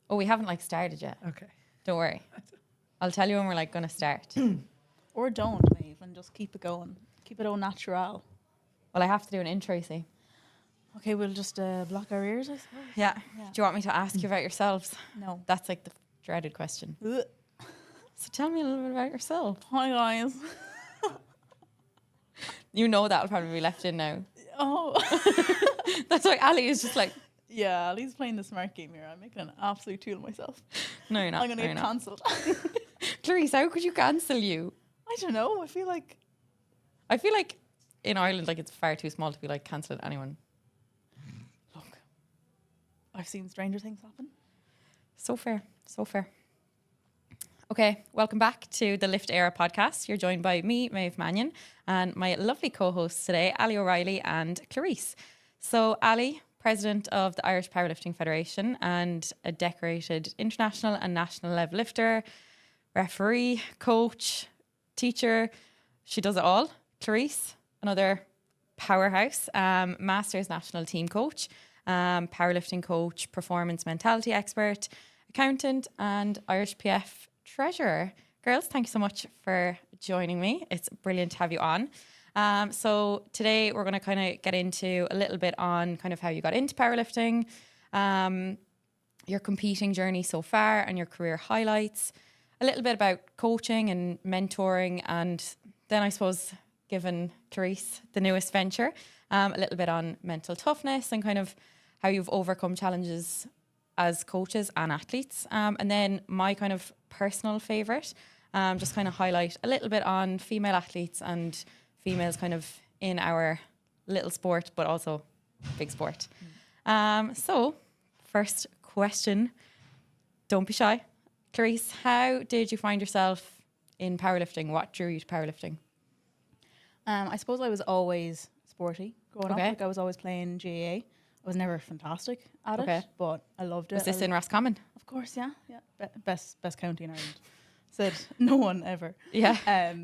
Oh, we haven't like started yet. Okay. Don't worry. I'll tell you when we're like going to start. Or don't, Maeve, and just keep it going. Keep it au natural. Well, I have to do an intro, you see. Okay, we'll just block our ears, I suppose. Yeah. Yeah. Do you want me to ask you about yourselves? No. That's like the dreaded question. Ugh. So tell me a little bit about yourself. Hi, guys. You know that'll probably be left in now. Oh. That's why Ali is just like, Yeah, Ali's playing the smart game here. I'm making an absolute tool of myself. no, you're not. I'm going to get cancelled. Clarice, how could you cancel you? I don't know. I feel like in Ireland, like it's far too small to be like cancelling anyone. look, I've seen stranger things happen. So fair. So fair. Okay, welcome back to the Lift Éire podcast. You're joined by me, Maeve Mannion, and my lovely co-hosts today, Ali O'Reilly and Clarice. So Ali, president of the Irish Powerlifting Federation and a decorated international and national level lifter, referee, coach, teacher. She does it all. Clarice, another powerhouse, Masters national team coach, powerlifting coach, performance mentality expert, accountant, and IrishPF treasurer. Girls, thank you so much for joining me. It's brilliant to have you on. So today we're going to kind of get into a little bit on kind of how you got into powerlifting, your competing journey so far and your career highlights, a little bit about coaching and mentoring, and then I suppose, given Clarice the newest venture, a little bit on mental toughness and kind of how you've overcome challenges as coaches and athletes. And then my kind of personal favourite, just kind of highlight a little bit on female athletes and females kind of in our little sport, but also big sport. So first question, don't be shy. Clarice, how did you find yourself in powerlifting? What drew you to powerlifting? I suppose I was always sporty growing up. Okay. Like I was always playing GAA. I was never fantastic at Okay. it, but I loved it. Was this in Roscommon? Of course, yeah. Best county in Ireland. Said no one ever. Yeah.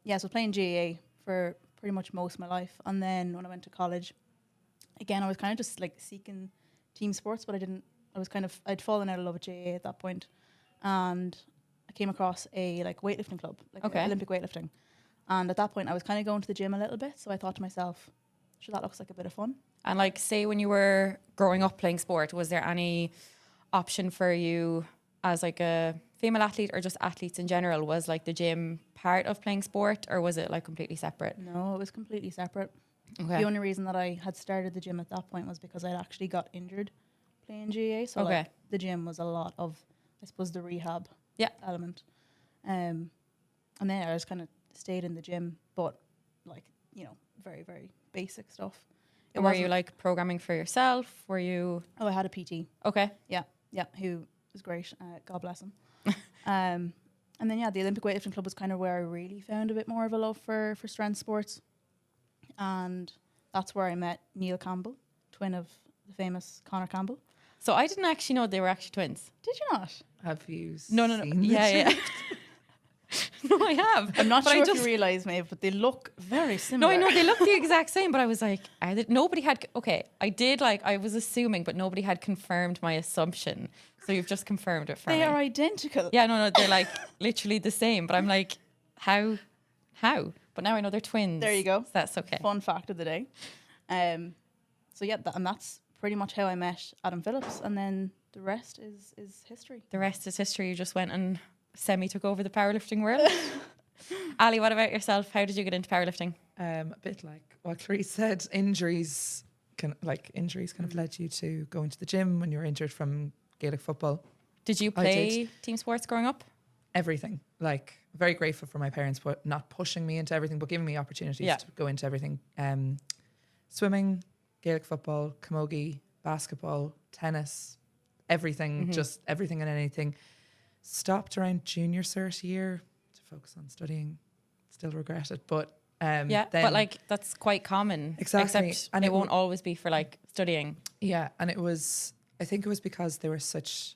Yeah, so playing GAA for pretty much most of my life. And then when I went to college, again, I was kind of just like seeking team sports, but I'd fallen out of love with GAA at that point. And I came across a like weightlifting club, like Olympic weightlifting. And at that point, I was kind of going to the gym a little bit. So I thought to myself, sure, that looks like a bit of fun. And like, say when you were growing up playing sport, was there any option for you as like a female athlete or just athletes in general? Was like the gym part of playing sport, or was it like completely separate? No, it was completely separate. Okay. The only reason that I had started the gym at that point was because I'd actually got injured playing GAA. So like, the gym was a lot of, I suppose, the rehab element. And then I just kind of stayed in the gym, but like, you know, very, very basic stuff. Were you like programming for yourself? Were you? Oh, I had a PT. Okay. Yeah, who was great. God bless him. And then, the Olympic Weightlifting Club was kind of where I really found a bit more of a love for strength sports. And that's where I met Neil Campbell, twin of the famous Conor Campbell. So I didn't actually know they were actually twins. Did you not? Have you No. seen Yeah. No, I have. I'm not but sure if you realise, Maeve, but they look very similar. No, I know they look the exact same, but I was like, nobody had. Okay, I was assuming, but nobody had confirmed my assumption. So you've just confirmed it for me. They are identical. Yeah, no, they're like literally the same. But I'm like, how? But now I know they're twins. There you go. So that's okay. Fun fact of the day. And that's pretty much how I met Adam Phillips, and then the rest is history. The rest is history. You just went and took over the powerlifting world. Ali, what about yourself? How did you get into powerlifting? A bit like what Clarice said, injuries kind of led you to going to the gym when you were injured from Gaelic football. Did you play team sports growing up? Everything. Like, very grateful for my parents, but not pushing me into everything, but giving me opportunities to go into everything. Swimming, Gaelic football, camogie, basketball, tennis, everything, just everything and anything. Stopped around junior cert year to focus on studying. Still regret it, but but like that's quite common. Exactly, except and it won't always be for like studying. Yeah, and I think it was because they were such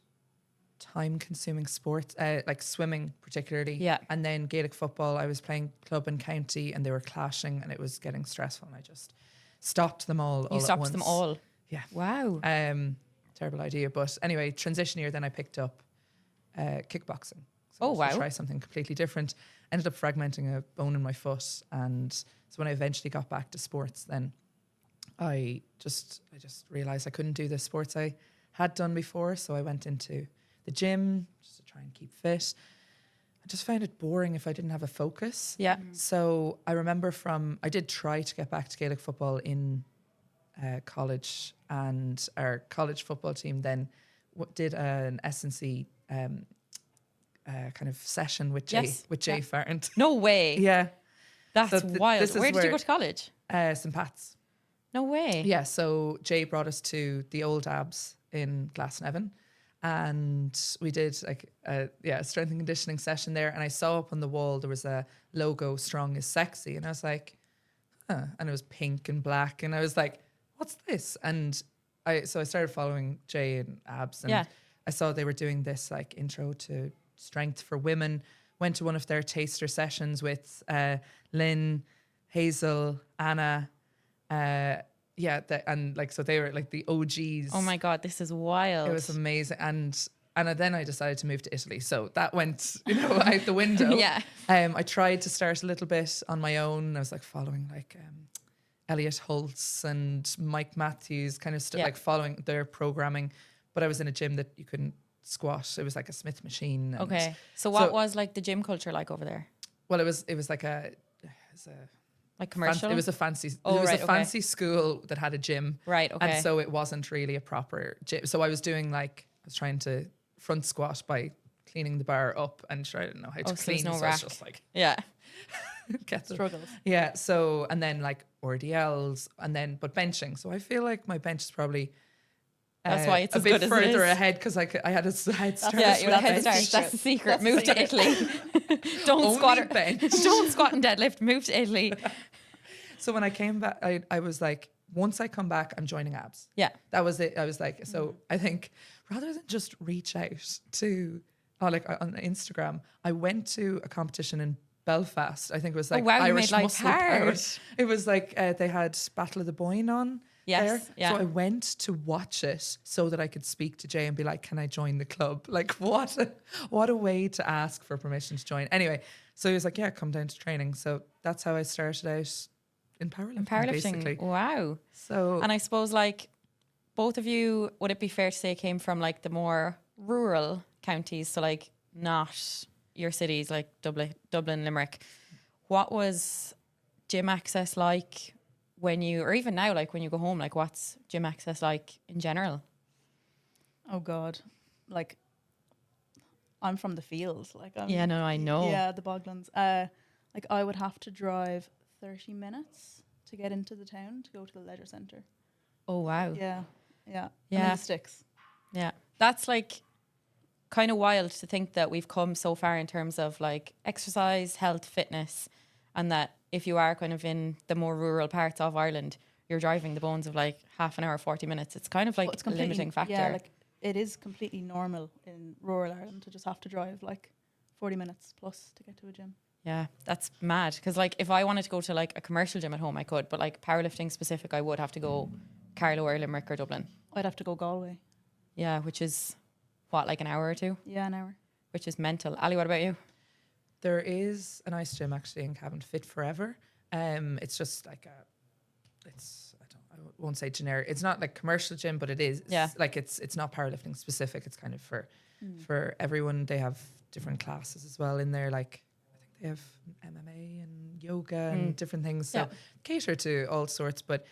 time-consuming sports, like swimming particularly. Yeah, and then Gaelic football. I was playing club and county, and they were clashing, and it was getting stressful. And I just stopped them all. You stopped them all. Yeah. Wow. terrible idea. But anyway, transition year, then I picked up kickboxing. So Oh, I was wow. to try something completely different. Ended up fragmenting a bone in my foot. And so when I eventually got back to sports, then I just realized I couldn't do the sports I had done before. So I went into the gym just to try and keep fit. I just found it boring if I didn't have a focus. Yeah. So I remember I did try to get back to Gaelic football in college, and our college football team then did an S&C kind of session with Jay Farrant. No way. Yeah. That's So wild. this is Where did you where- go to college? St. Pat's. No way. Yeah, so Jay brought us to the old Abs in Glasnevin, and we did like a strength and conditioning session there. And I saw up on the wall there was a logo, "Strong is Sexy," and I was like, huh. And it was pink and black, and I was like, what's this? And I started following Jay and Abs, and I saw they were doing this like intro to strength for women. Went to one of their taster sessions with Lynn, Hazel, Anna. And like, so they were like the OGs. Oh my God, this is wild. It was amazing. And then I decided to move to Italy. So that went, out the window. Yeah. I tried to start a little bit on my own. I was like following like Elliot Holtz and Mike Matthews, kind of like following their programming. But I was in a gym that you couldn't squat. It was like a Smith machine. Okay. So what was like the gym culture like over there? Well, it was like like commercial? It was a fancy. Oh, it was right, a fancy school that had a gym. Right. Okay. And so it wasn't really a proper gym. So I was trying to front squat by cleaning the bar up, and I didn't know how to so clean. there's no so I rack. was just like, yeah. get the Struggles. Yeah. So, and then like RDLs, but benching. So I feel like my bench is probably That's why it's a as bit good as it further is. ahead, because I had a head start. Yeah, you're with head start. bench. That's the secret. That's Move the to Italy. Don't Only squat. bench. Don't squat and deadlift. Move to Italy. So when I came back, I was like, once I come back, I'm joining Abs. Yeah. That was it. I was like, so I think rather than just reach out to, on Instagram, I went to a competition in Belfast. I think it was like wow, you Irish made life Muscle Power. hard. It was like they had Battle of the Boyne on. Yes, there. yeah. So I went to watch it so that I could speak to Jay and be like, can I join the club? Like, what a way to ask for permission to join. Anyway, so he was like, yeah, come down to training. So that's how I started out in powerlifting. Basically. Wow. So, And I suppose like both of you, would it be fair to say came from like the more rural counties, so like not your cities like Dublin, Limerick. What was gym access like when you, or even now, like when you go home, like what's gym access like in general? Oh God, like I'm from the fields. Like Yeah, no, I know. Yeah, the Boglands. Like I would have to drive 30 minutes to get into the town to go to the leisure centre. Oh wow. Yeah. I'm in Yeah. the sticks. Yeah. That's like kind of wild to think that we've come so far in terms of like exercise, health, fitness, and that if you are kind of in the more rural parts of Ireland, you're driving the bones of like half an hour, 40 minutes. It's kind of like But it's a limiting factor. Yeah, like it is completely normal in rural Ireland to just have to drive like 40 minutes plus to get to a gym. Yeah, that's mad. Because like if I wanted to go to like a commercial gym at home, I could, but like powerlifting specific, I would have to go Carlow or Limerick or Dublin. I'd have to go Galway. Yeah, which is what, like an hour or two, Yeah, an hour. which is mental. Ali, what about you? there is a nice gym actually in Cavan, Fit Forever. It's just like I won't say generic. It's not like commercial gym, but it is. Yeah. Like it's not powerlifting specific. It's kind of for everyone. They have different classes as well in there. Like I think they have MMA and yoga and different things. So cater to all sorts. But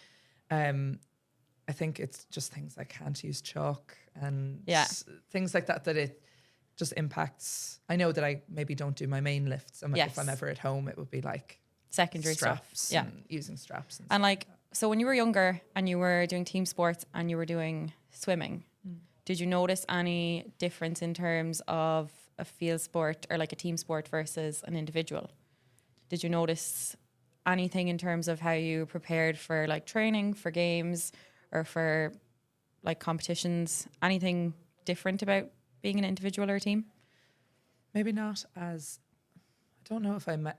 I think it's just things like can't use chalk and things like that it just impacts. I know that I maybe don't do my main lifts. And if I'm ever at home, it would be like Secondary straps stuff. Yeah. and using straps. And like, so when you were younger and you were doing team sports and you were doing swimming, did you notice any difference in terms of a field sport or like a team sport versus an individual? Did you notice anything in terms of how you prepared for like training, for games, or for like competitions? Anything different about being an individual or a team? Maybe not as, I don't know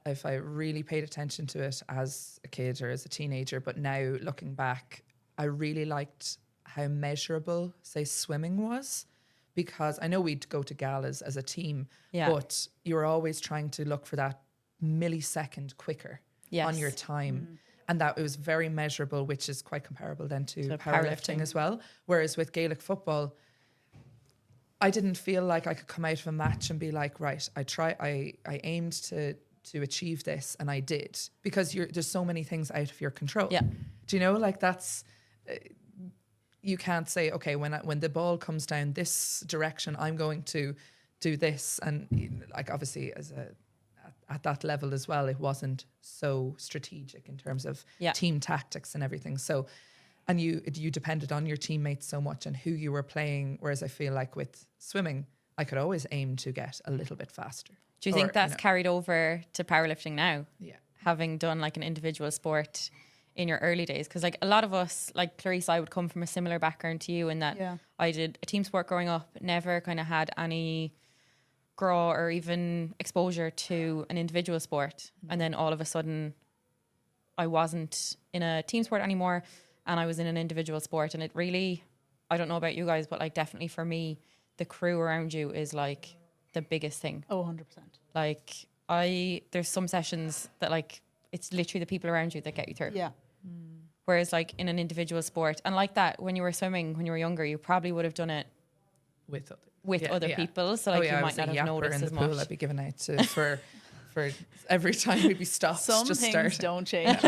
if I really paid attention to it as a kid or as a teenager, but now looking back, I really liked how measurable, say, swimming was. Because I know we'd go to galas as a team, but you're always trying to look for that millisecond quicker on your time. And that it was very measurable, which is quite comparable then to powerlifting as well. Whereas with Gaelic football, I didn't feel like I could come out of a match and be like, right, I aimed to achieve this, and I did. Because there's so many things out of your control. Yeah. Do you know, like that's... you can't say, okay, when the ball comes down this direction, I'm going to do this. And like, obviously at that level as well, it wasn't so strategic in terms of team tactics and everything. So, and you depended on your teammates so much and who you were playing. Whereas I feel like with swimming, I could always aim to get a little bit faster. Do you think that's carried over to powerlifting now? Yeah. Having done like an individual sport in your early days, because like a lot of us, like Clarice, I would come from a similar background to you in that I did a team sport growing up, never kind of had any grow or even exposure to an individual sport, and then all of a sudden I wasn't in a team sport anymore and I was in an individual sport, and it really, I don't know about you guys, but like definitely for me, the crew around you is like the biggest thing. Oh, 100%. Like there's some sessions that like it's literally the people around you that get you through. Yeah. Whereas like in an individual sport, and like that when you were swimming when you were younger, you probably would have done it with other people, so like you might not have noticed as much. I'd be given out to for every time we'd be stopped. Some just things don't change.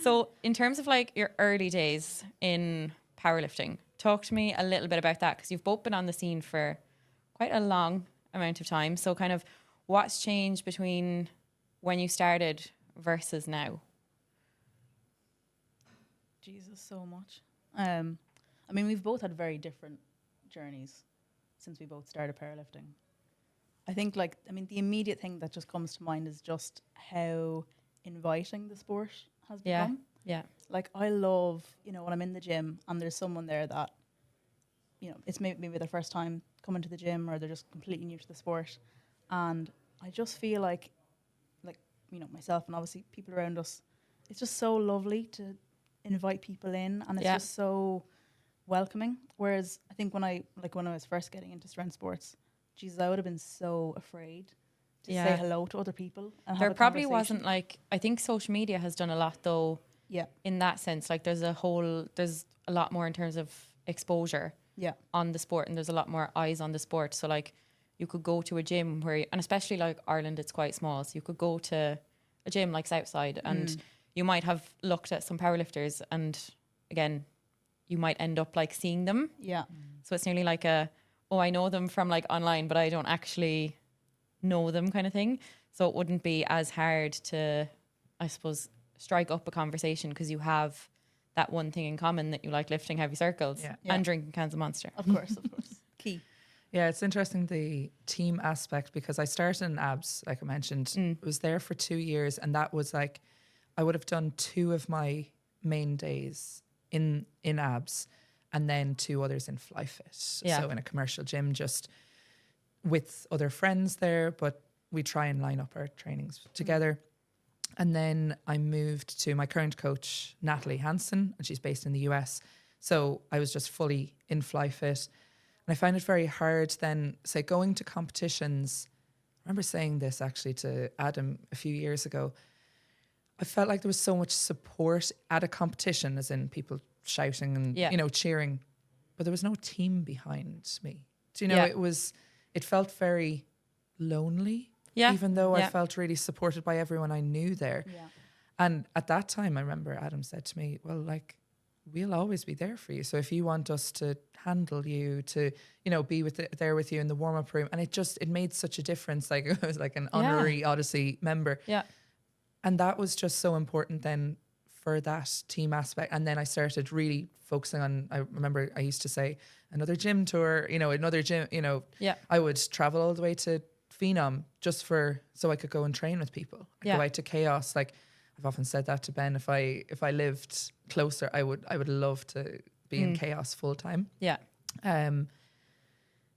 So in terms of like your early days in powerlifting, talk to me a little bit about that, because you've both been on the scene for quite a long amount of time. So kind of what's changed between when you started versus now? Jesus, so much. I mean, we've both had very different journeys since we both started powerlifting. I think, like, I mean, the immediate thing that just comes to mind is just how inviting the sport has become. Yeah. Like, I love, when I'm in the gym and there's someone there that, it's maybe their first time coming to the gym, or they're just completely new to the sport. And I just feel like, myself and obviously people around us, it's just so lovely to invite people in, and it's just so welcoming. Whereas I think when I was first getting into strength sports, Jesus, I would have been so afraid to say hello to other people. And there probably wasn't I think social media has done a lot though. Yeah. In that sense, like there's a lot more in terms of exposure. Yeah. On the sport, and there's a lot more eyes on the sport. So like you could go to a gym and especially like Ireland, it's quite small. So you could go to a gym like Southside and you might have looked at some powerlifters, and again, you might end up like seeing them. Yeah. So it's nearly like I know them from like online, but I don't actually know them kind of thing. So it wouldn't be as hard to, I suppose, strike up a conversation because you have that one thing in common, that you like lifting heavy circles and drinking cans of Monster. Of course. Key. Yeah, it's interesting, the team aspect, because I started in abs, like I mentioned. I was there for 2 years, and that was like, I would have done 2 of my main days in abs, and then 2 others in fly fit. Yeah. So in a commercial gym, just with other friends there, but we try and line up our trainings together. And then I moved to my current coach, Natalie Hansen, and she's based in the US. So I was just fully in fly fit. And I find it very hard then, say, going to competitions. I remember saying this actually to Adam a few years ago. I felt like there was so much support at a competition, as in people shouting and, cheering, but there was no team behind me. Do you know, it felt very lonely. Yeah. Even though I felt really supported by everyone I knew there. Yeah. And at that time, I remember Adam said to me, well, like, we'll always be there for you. So if you want us to handle you, to, be there with you in the warm-up room. And it made such a difference. Like, it was like an honorary Odyssey member. Yeah. And that was just so important then for that team aspect. And then I started really focusing on, I remember I used to say, another gym tour, another gym, I would travel all the way to Phenom just so I could go and train with people. Go out to Chaos. Like, I've often said that to Ben, if I lived closer, I would love to be in Chaos full time. Yeah.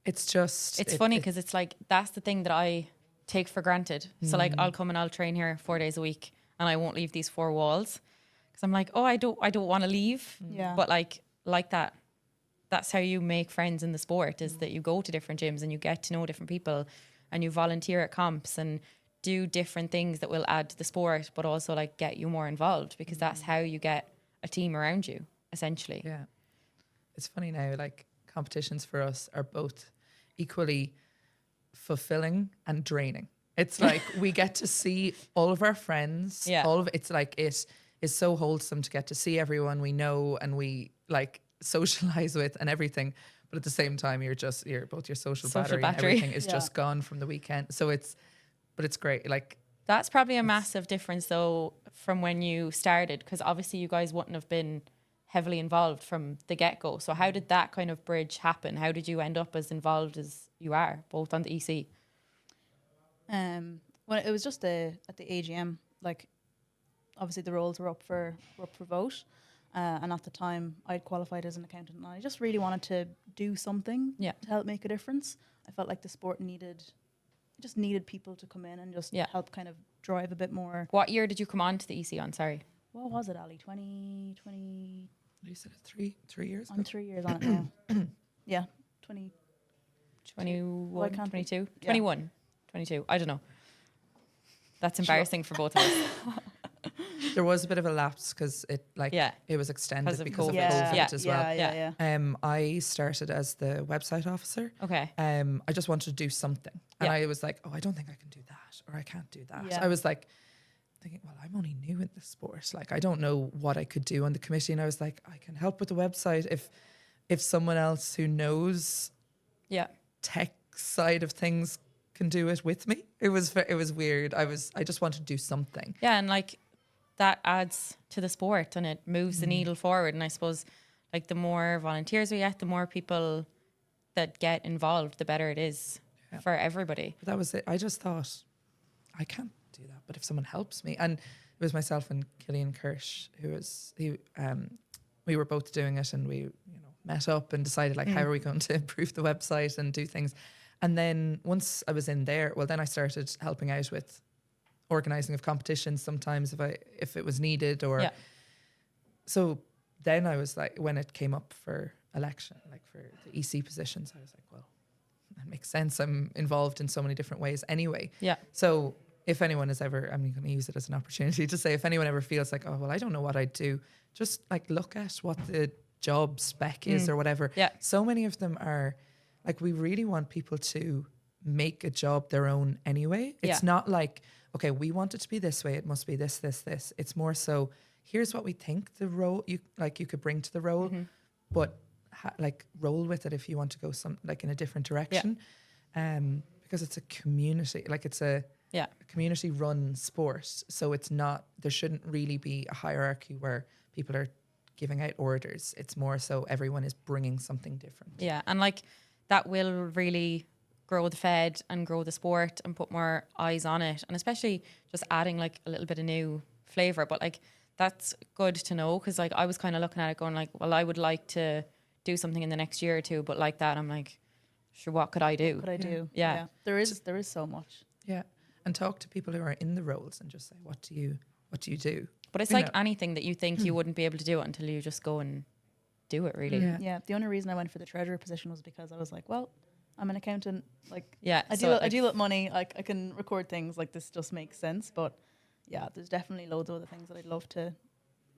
It's just, it's funny because it's like, that's the thing that I take for granted. So like, I'll come and I'll train here 4 days a week, and I won't leave these 4 walls because I'm like, oh, I don't want to leave. Yeah. But like like that. That's how you make friends in the sport, is that you go to different gyms and you get to know different people and you volunteer at comps and do different things that will add to the sport, but also like get you more involved, because that's how you get a team around you, essentially. Yeah. It's funny now, like competitions for us are both equally fulfilling and draining. It's like we get to see all of our friends. Yeah. It's like it is so wholesome to get to see everyone we know and we like socialize with and everything. But at the same time, you're both your social battery and everything is just gone from the weekend. So it's great. Like that's probably a massive difference though from when you started, because obviously you guys wouldn't have been heavily involved from the get-go. So how did that kind of bridge happen? How did you end up as involved as you are, both on the EC? Well, it was just at the AGM. Like, obviously the roles were up for vote, and at the time I'd qualified as an accountant, and I just really wanted to do something to help make a difference. I felt like the sport needed people to come in and just help kind of drive a bit more. What year did you come on to the EC on? Sorry. What was it, Ali? 2020. You said it 3 years ago? I'm 3 years on it now. Yeah, 20. 21, 22, Yeah. 21, 22. I don't know. That's embarrassing for both of us. There was a bit of a lapse because it was extended because of COVID as well. Yeah. I started as the website officer. Okay. I just wanted to do something, and I was like, oh, I don't think I can do that, or I can't do that. Yeah. I was like thinking, well, I'm only new in this sport. Like, I don't know what I could do on the committee, and I was like, I can help with the website if someone else who knows tech side of things can do it with me. It was weird. I just wanted to do something. Yeah, and like that adds to the sport and it moves the needle forward. And I suppose like the more volunteers we get, the more people that get involved, the better it is for everybody. But that was it. I just thought, I can't do that. But if someone helps me, and it was myself and Killian Kirsch, we were both doing it, and we met up and decided like how are we going to improve the website and do things. And then once I was in there, well, then I started helping out with organising of competitions sometimes if it was needed, or so then I was like, when it came up for election, like for the EC positions, I was like, well, that makes sense. I'm involved in so many different ways anyway. Yeah. So if anyone is ever, I'm going to use it as an opportunity to say, if anyone ever feels like, oh, well, I don't know what I'd do, just like look at what the job spec is or whatever. Yeah. So many of them are like, we really want people to make a job their own anyway. It's not like, okay, we want it to be this way, it must be this, this, this. It's more so, here's what we think the role you could bring to the role, but roll with it if you want to go in a different direction. Because it's a community, like it's a community run sport. So it's not, there shouldn't really be a hierarchy where people are giving out orders. It's more so everyone is bringing something different. Yeah, and like that will really grow the Fed and grow the sport and put more eyes on it, and especially just adding like a little bit of new flavour. But like that's good to know, because like I was kind of looking at it going like, well, I would like to do something in the next year or two, but like that I'm like, sure, what could I do? What could I do? Yeah. There is so much. Yeah. And talk to people who are in the roles and just say, what do you do? But it's like anything that you think you wouldn't be able to do it until you just go and do it, really. Yeah. The only reason I went for the treasurer position was because I was like, well, I'm an accountant. Like, I deal with money. Like, I can record things. Like, this just makes sense. But yeah, there's definitely loads of other things that I'd love to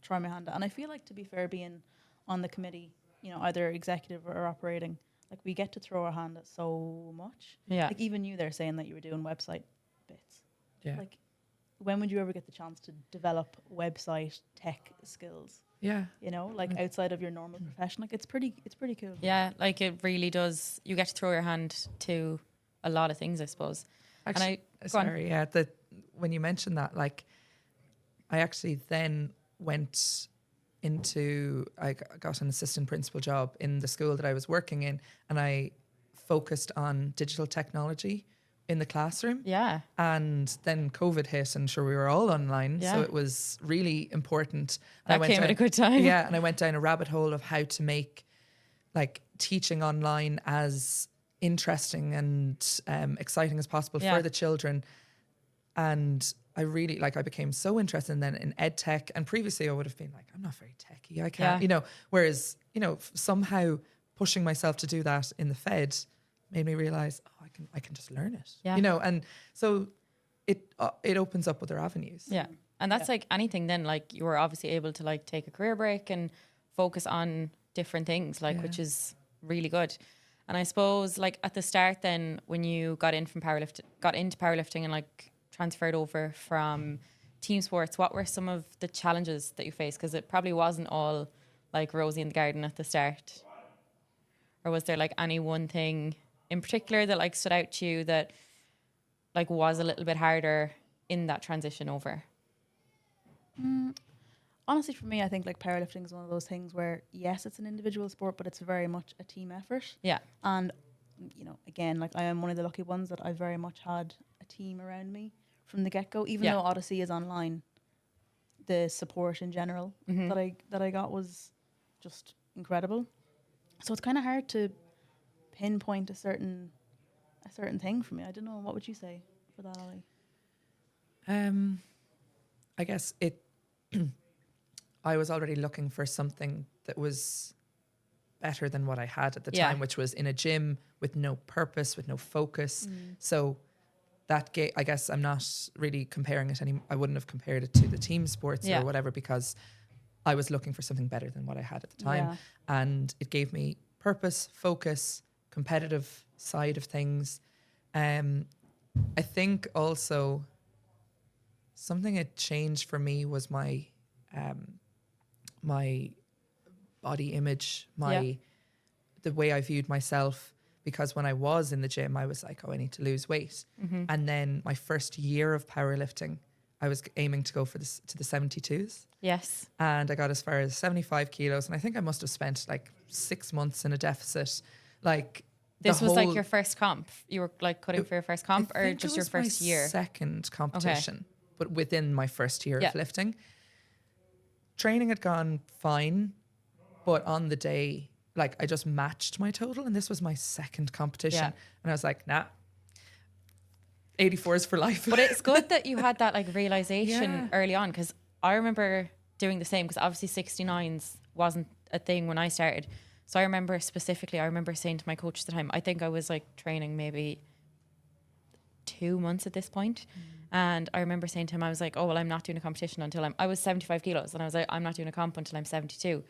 try my hand at. And I feel like, to be fair, being on the committee, either executive or operating, like, we get to throw our hand at so much. Yeah. Like, even you there saying that you were doing website bits. Yeah. Like, when would you ever get the chance to develop website tech skills? Yeah. Outside of your normal profession. Like, it's pretty cool. Yeah, like it really does. You get to throw your hand to a lot of things, I suppose. Actually, when you mentioned that, like, I actually then went into, I got an assistant principal job in the school that I was working in, and I focused on digital technology in the classroom. Yeah. And then COVID hit, and sure, we were all online. Yeah. So it was really important. That came at a good time. Yeah. And I went down a rabbit hole of how to make like teaching online as interesting and exciting as possible for the children. And I really I became so interested in then in ed tech, and previously I would have been like, I'm not very techy, I can't, you know, whereas, you know, somehow pushing myself to do that in the Fed made me realize, oh, I can just learn it, you know, and so it opens up other avenues. Yeah. And that's like anything then, like you were obviously able to like take a career break and focus on different things, like, which is really good. And I suppose like at the start then when you got into powerlifting and like transferred over from team sports, what were some of the challenges that you faced? Because it probably wasn't all like rosy in the garden at the start. Or was there like any one thing in particular that like stood out to you that like was a little bit harder in that transition over? Honestly, for me, I think like powerlifting is one of those things where, yes, it's an individual sport, but it's very much a team effort. Yeah. And, you know, again, like I am one of the lucky ones that I very much had a team around me from the get-go. Even though Odyssey is online, the support in general that I got was just incredible. So it's kind of hard to pinpoint a certain thing for me. I don't know. What would you say for that, Ali? I guess I was already looking for something that was better than what I had at the time, which was in a gym with no purpose, with no focus. So that I guess I'm not really comparing it I wouldn't have compared it to the team sports or whatever, because I was looking for something better than what I had at the time. And it gave me purpose, focus, competitive side of things. I think also something that changed for me was my my body image, the way I viewed myself, because when I was in the gym, I was like, oh, I need to lose weight. And then my first year of powerlifting, I was aiming to go to the 72s. Yes. And I got as far as 75 kilos. And I think I must have spent like 6 months in a deficit. Like this was like your first comp. You were like cutting for your first comp, or just your first year? Second competition, but within my first year of lifting. Training had gone fine, but on the day, like I just matched my total, and this was my second competition. And I was like, nah, 84 is for life. But it's good that you had that like realization early on, because I remember doing the same, because obviously 69s wasn't a thing when I started. So I remember saying to my coach at the time, I think I was like training maybe 2 months at this point. And I remember saying to him, I was like, oh, well, I'm not doing a competition until I was 75 kilos. And I was like, I'm not doing a comp until I'm 72.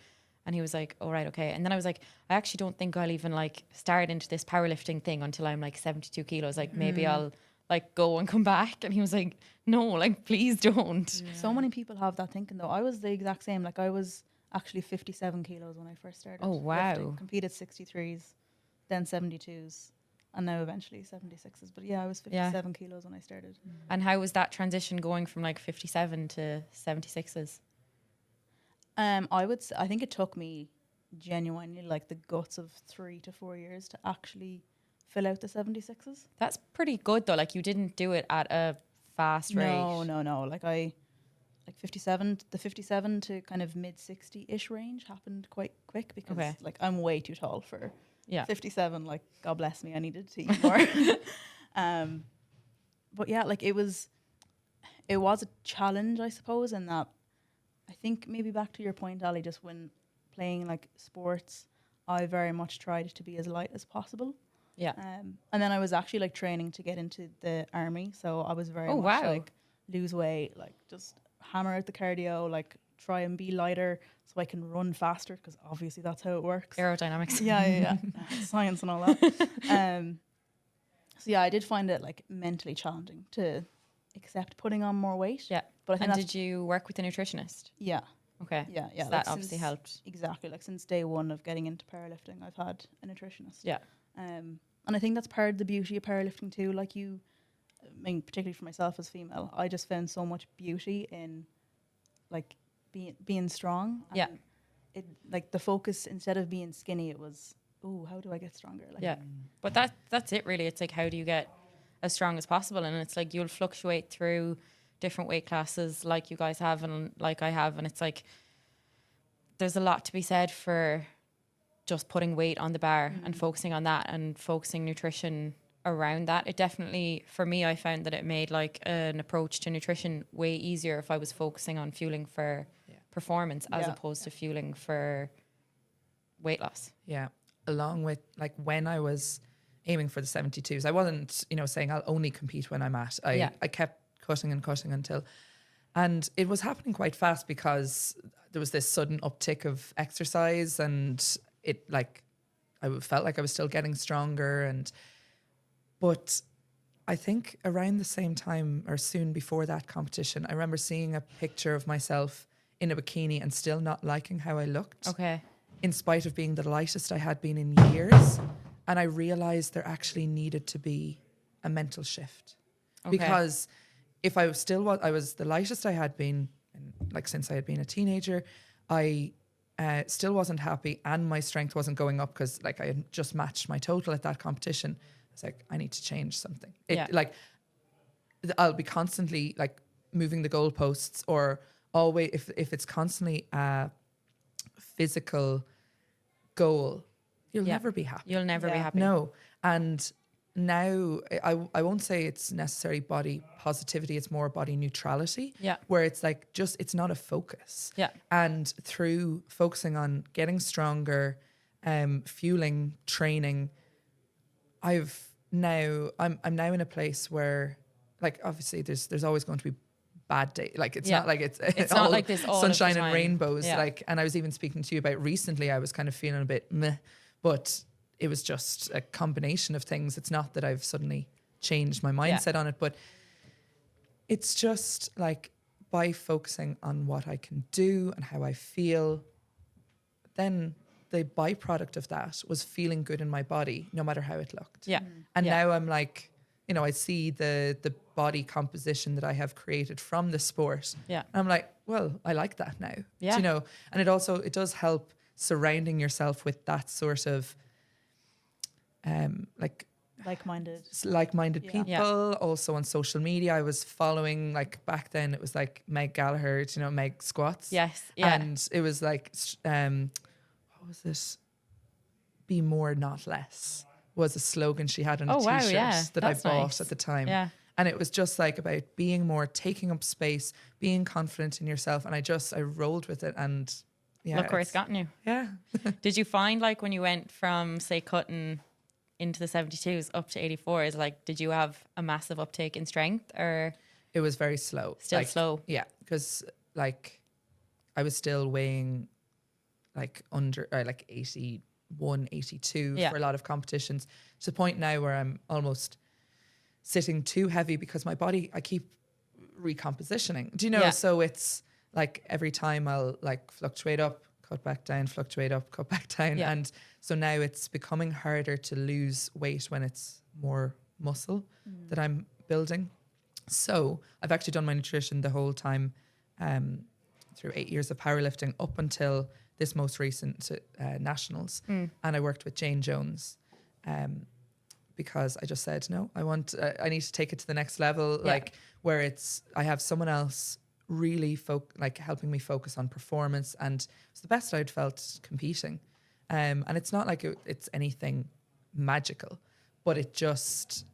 And he was like, oh, right, okay. And then I was like, I actually don't think I'll even like start into this powerlifting thing until I'm like 72 kilos. Like maybe I'll like go and come back. And he was like, no, like, please don't. Yeah. So many people have that thinking though. I was the exact same. Like I was actually 57 kilos when I first started. Oh, wow. Lifting. Competed 63s, then 72s. And now eventually 76s. But yeah, I was 57 kilos when I started. And how was that transition going from like 57 to 76s? I think it took me genuinely like the guts of 3 to 4 years to actually fill out the 76s. That's pretty good though. Like you didn't do it at a fast rate. No. Like 57 to kind of mid 60-ish range happened quite quick, because like I'm way too tall for 57. Like God bless me, I needed to eat more. But yeah, like it was a challenge, I suppose, in that I think maybe back to your point, Ali, just when playing like sports, I very much tried to be as light as possible. Yeah. And then I was actually like training to get into the army, so I was very much like lose weight, like just hammer out the cardio, like try and be lighter so I can run faster, because obviously that's how it works. Aerodynamics. Yeah. Science and all that. So yeah, I did find it like mentally challenging to accept putting on more weight. Yeah. But I think did you work with a nutritionist? Yeah. Okay. Yeah. So like that obviously helped. Exactly. Like since day one of getting into powerlifting, I've had a nutritionist. Yeah. And I think that's part of the beauty of powerlifting too. Like I mean, particularly for myself as female, I just found so much beauty in like being strong. Yeah. It like the focus, instead of being skinny, it was, oh, how do I get stronger? Like, yeah. But that's it really. It's like, how do you get as strong as possible? And it's like you'll fluctuate through different weight classes like you guys have and like I have. And it's like there's a lot to be said for just putting weight on the bar and focusing on that and focusing nutrition around that. It definitely, for me, I found that it made like an approach to nutrition way easier if I was focusing on fueling for performance as opposed to fueling for weight loss. Yeah. Along with like when I was aiming for the 72s, I wasn't, saying I'll only compete when I'm at. I kept cutting and cutting until, and it was happening quite fast because there was this sudden uptick of exercise, and it like, I felt like I was still getting stronger. But I think around the same time or soon before that competition, I remember seeing a picture of myself in a bikini and still not liking how I looked. Okay. In spite of being the lightest I had been in years. And I realized there actually needed to be a mental shift. Okay. Because if I was I was the lightest I had been, like since I had been a teenager, I still wasn't happy, and my strength wasn't going up because like I had just matched my total at that competition. I was like, I need to change something. Like I'll be constantly like moving the goalposts, or always if it's constantly a physical goal, you'll never be happy. You'll never be happy. No. And now I won't say it's necessarily body positivity, it's more body neutrality. Yeah. Where it's like it's not a focus. Yeah. And through focusing on getting stronger, fueling, training, I'm now in a place where, like, obviously there's always going to be bad day. Like it's not like it's not like this all sunshine of the and time. rainbows. Yeah. Like, and I was even speaking to you about recently, I was kind of feeling a bit meh, but it was just a combination of things. It's not that I've suddenly changed my mindset on it, but it's just like by focusing on what I can do and how I feel, then the byproduct of that was feeling good in my body, no matter how it looked. Yeah. And now I'm like, I see the body composition that I have created from the sport. Yeah. And I'm like, well, I like that now. Yeah. Do and it does help surrounding yourself with that sort of like-minded people. Yeah. Also on social media, I was following, like back then it was like Meg Gallagher, Meg Squats. Yes. Yeah. And it was like, what was it? Be more, not less was a slogan she had on a t-shirt that I bought at the time. Yeah. And it was just like about being more, taking up space, being confident in yourself. And I rolled with it, and look where it's gotten you. Yeah. Did you find, like, when you went from, say, cutting into the 72s up to 84s, like, did you have a massive uptake in strength, or? It was very slow. Still slow. Yeah. Because like I was still weighing like under, or like 81, 82 for a lot of competitions, to the point now where I'm almost sitting too heavy because my body, I keep recompositioning. Do you know? So it's like every time I'll like fluctuate up, cut back down, fluctuate up, cut back down. Yeah. And so now it's becoming harder to lose weight when it's more muscle that I'm building. So I've actually done my nutrition the whole time through 8 years of powerlifting up until this most recent nationals. And I worked with Jane Jones because I just said, no, I need to take it to the next level. Like where I have someone else really helping me focus on performance, and it's the best I'd felt competing. And it's not like it's anything magical, but it just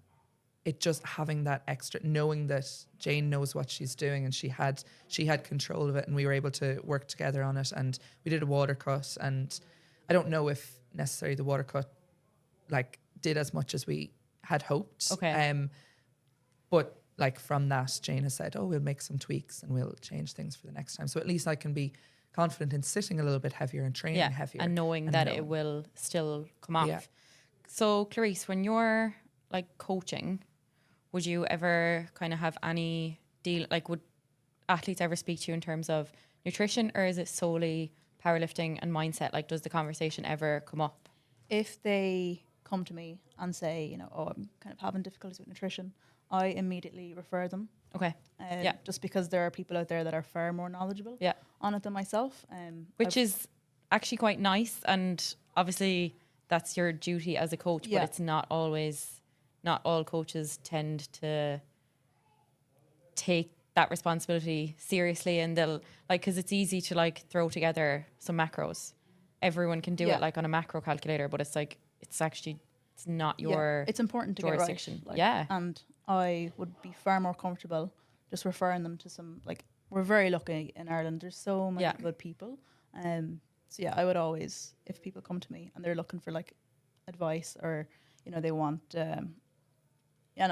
having that extra, knowing that Jane knows what she's doing, and she had control of it, and we were able to work together on it, and we did a water cut, and I don't know if necessarily the water cut like did as much as we had hoped. Okay. But like from that, Jane has said, oh, we'll make some tweaks and we'll change things for the next time. So at least I can be confident in sitting a little bit heavier and training heavier. And knowing that it will still come off. Yeah. So Clarice, when you're like coaching, would you ever kind of have any deal, like would athletes ever speak to you in terms of nutrition, or is it solely powerlifting and mindset? Like, does the conversation ever come up? If they come to me and say, oh, I'm kind of having difficulties with nutrition, I immediately refer them. Okay. Just because there are people out there that are far more knowledgeable on it than myself. Which is actually quite nice. And obviously that's your duty as a coach, but it's not all coaches tend to take that responsibility seriously, and they'll because it's easy to throw together some macros. Everyone can do it on a macro calculator, but it's actually it's not your it's important to get right. jurisdiction. Like, Yeah. And I would be far more comfortable just referring them to some, like, we're very lucky in Ireland. There's so many good people. So yeah, I would always, if people come to me and they're looking for like advice, or, you know, they want, and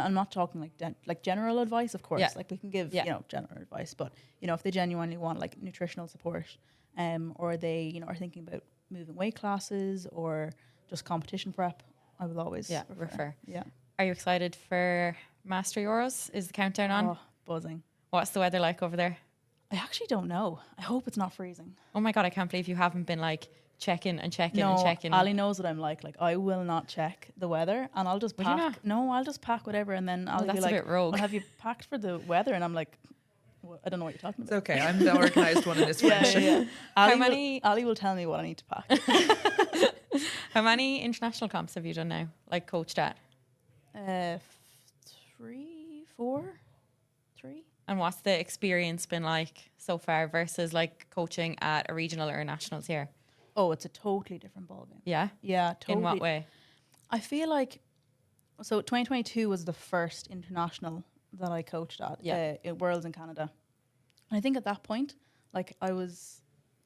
I'm not talking like general advice, of course, like we can give, you know, general advice, but, you know, if they genuinely want like nutritional support, or they, you know, are thinking about moving weight classes or just competition prep, I will always refer. Yeah. Are you excited for Master Euros? Is the countdown on? Oh, buzzing. What's the weather like over there? I actually don't know. I hope it's not freezing. Oh my God, I can't believe you haven't been like checking and checking and checking. Ali knows what I'm like. Like, I will not check the weather, and I'll just pack. No, I'll just pack whatever, and then I'll be like, a bit rogue. Well, have you packed for the weather? And I'm like, well, I don't know what you're talking about. It's okay. I'm the organised one in this friendship. Ali will tell me what I need to pack. How many international comps have you done now? Like coached at? 3, 4, 3. And what's the experience been like so far versus like coaching at a regional or a nationals here? Oh, it's a totally different ballgame. Yeah? Yeah, totally. In what way? I feel like, so 2022 was the first international that I coached at, at Worlds in Canada. And I think at that point, like, I was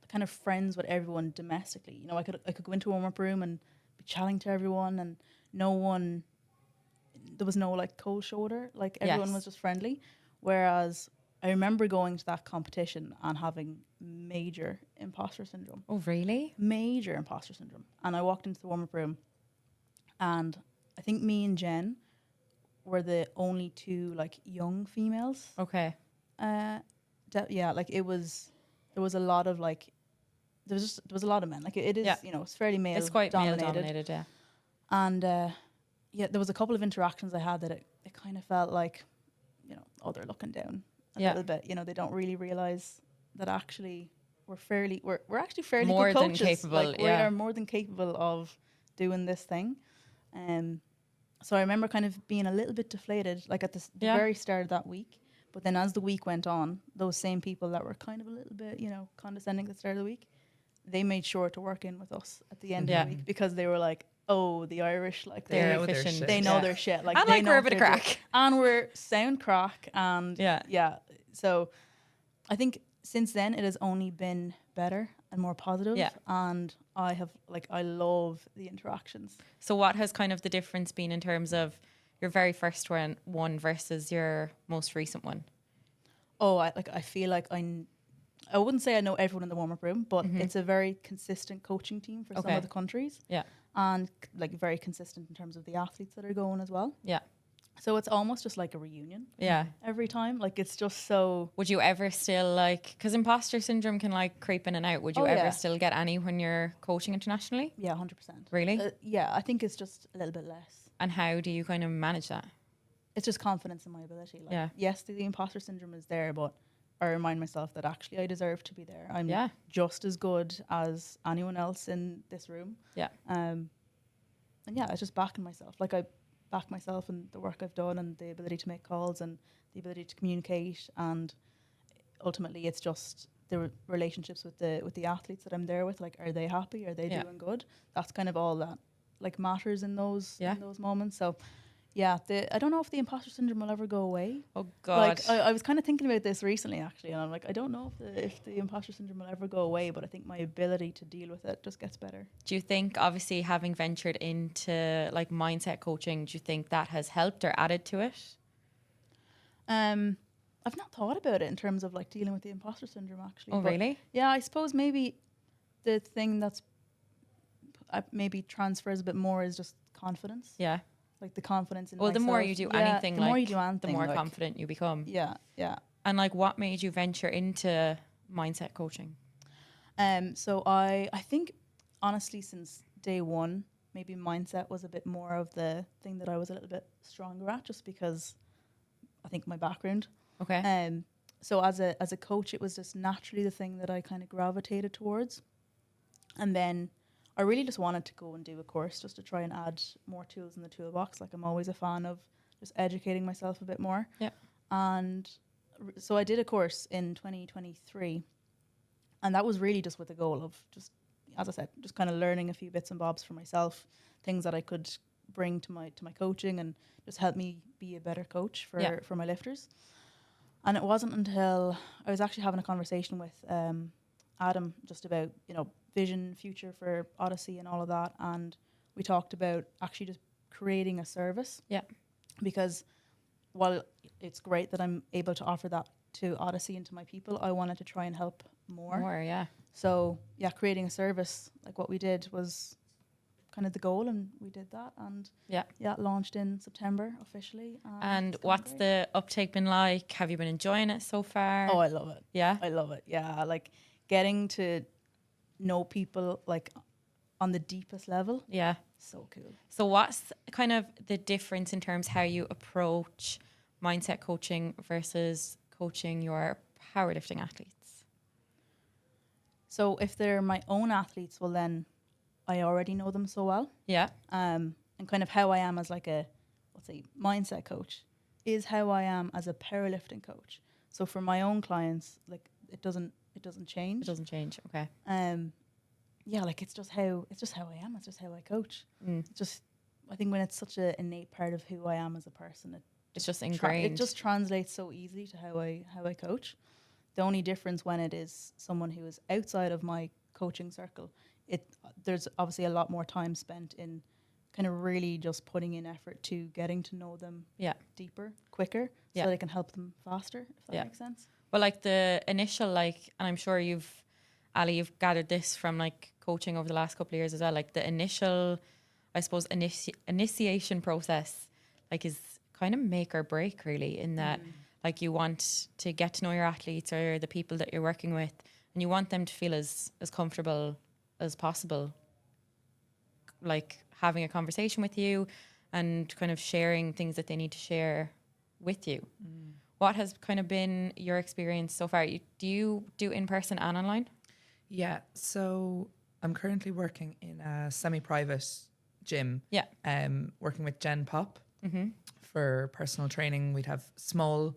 kind of friends with everyone domestically. You know, I could go into a warm-up room and be chatting to everyone, and there was no like cold shoulder. Like, everyone was just friendly. Whereas I remember going to that competition and having major imposter syndrome. Oh, really? Major imposter syndrome. And I walked into the warm-up room, and I think me and Jen were the only two like young females. Okay. Like there was a lot of like, there was a lot of men. Like it is, you know, it's fairly male. It's quite dominated. male dominated, yeah. And there was a couple of interactions I had that it kind of felt like, you know, oh, they're looking down a little bit. You know, they don't really realize that actually we're actually fairly more good coaches. Than capable. Like, we are more than capable of doing this thing. So I remember kind of being a little bit deflated, like at the very start of that week. But then as the week went on, those same people that were kind of a little bit, you know, condescending at the start of the week, they made sure to work in with us at the end of the week, because they were like, oh, the Irish, like they're efficient. They know their shit. Like, and like we're a bit of crack. And we're sound crack. And so I think since then it has only been better and more positive. Yeah. And I love the interactions. So what has kind of the difference been in terms of your very first one versus your most recent one? Oh, I feel like I wouldn't say I know everyone in the warm-up room, but it's a very consistent coaching team for some of the countries. Yeah. And like very consistent in terms of the athletes that are going as well. Yeah. So it's almost just like a reunion. Yeah. Every time. Like, it's just so... Would you ever still like... Because imposter syndrome can like creep in and out. Would you ever still get any when you're coaching internationally? Yeah, 100%. Really? Yeah, I think it's just a little bit less. And how do you kind of manage that? It's just confidence in my ability. Like, yes, the imposter syndrome is there, but I remind myself that actually I deserve to be there. I'm just as good as anyone else in this room. Yeah. And yeah, it's just backing myself. Like, I back myself and the work I've done and the ability to make calls and the ability to communicate, and ultimately it's just the relationships with the athletes that I'm there with. Like, are they happy? Are they doing good? That's kind of all that like matters in those moments. So yeah, I don't know if the imposter syndrome will ever go away. Oh God! Like, I was kind of thinking about this recently actually, and I'm like, I don't know if the imposter syndrome will ever go away, but I think my ability to deal with it just gets better. Do you think, obviously having ventured into like mindset coaching, do you think that has helped or added to it? I've not thought about it in terms of like dealing with the imposter syndrome actually. Oh, really? Yeah, I suppose maybe the thing that's maybe transfers a bit more is just confidence. Yeah. Like the confidence in myself. The more you do anything, the more you do anything, the more confident you become. Yeah, yeah. And like, what made you venture into mindset coaching? So I think honestly since day one, maybe mindset was a bit more of the thing that I was a little bit stronger at, just because I think my background. Okay. So as a coach, it was just naturally the thing that I kind of gravitated towards, and then I really just wanted to go and do a course just to try and add more tools in the toolbox. Like, I'm always a fan of just educating myself a bit more. Yeah. And so I did a course in 2023, and that was really just with the goal of just, as I said, just kind of learning a few bits and bobs for myself, things that I could bring to my coaching and just help me be a better coach for my lifters. And it wasn't until I was actually having a conversation with Adam just about, you know, vision, future for Odyssey and all of that. And we talked about actually just creating a service. Yeah. Because while it's great that I'm able to offer that to Odyssey and to my people, I wanted to try and help more. Yeah. So yeah, creating a service like what we did was kind of the goal, and we did that, and launched in September officially. And what's the uptake been like? Have you been enjoying it so far? Oh, I love it. Yeah, I love it. Yeah, like getting to know people like on the deepest level. Yeah, so cool. So what's kind of the difference in terms how you approach mindset coaching versus coaching your powerlifting athletes? So if they're my own athletes, well then I already know them so well. Yeah. And kind of how I am as like a, let's say, mindset coach is how I am as a powerlifting coach. So for my own clients, like it doesn't change. It doesn't change. Okay. Yeah, like it's just how I am. It's just how I coach. It's just, I think when it's such an innate part of who I am as a person, it's just ingrained. It just translates so easily to how I coach. The only difference when it is someone who is outside of my coaching circle, there's obviously a lot more time spent in kind of really just putting in effort to getting to know them deeper, quicker, so they can help them faster, if that makes sense. Well, like the initial, like, and I'm sure Ali, you've gathered this from like coaching over the last couple of years as well, like the initial, I suppose, initiation process, like is kind of make or break really, in that like you want to get to know your athletes or the people that you're working with, and you want them to feel as comfortable as possible, like having a conversation with you and kind of sharing things that they need to share with you. What has kind of been your experience so far? Do you do in-person and online? Yeah, so I'm currently working in a semi-private gym. Yeah. Working with Gen Pop for personal training. We'd have small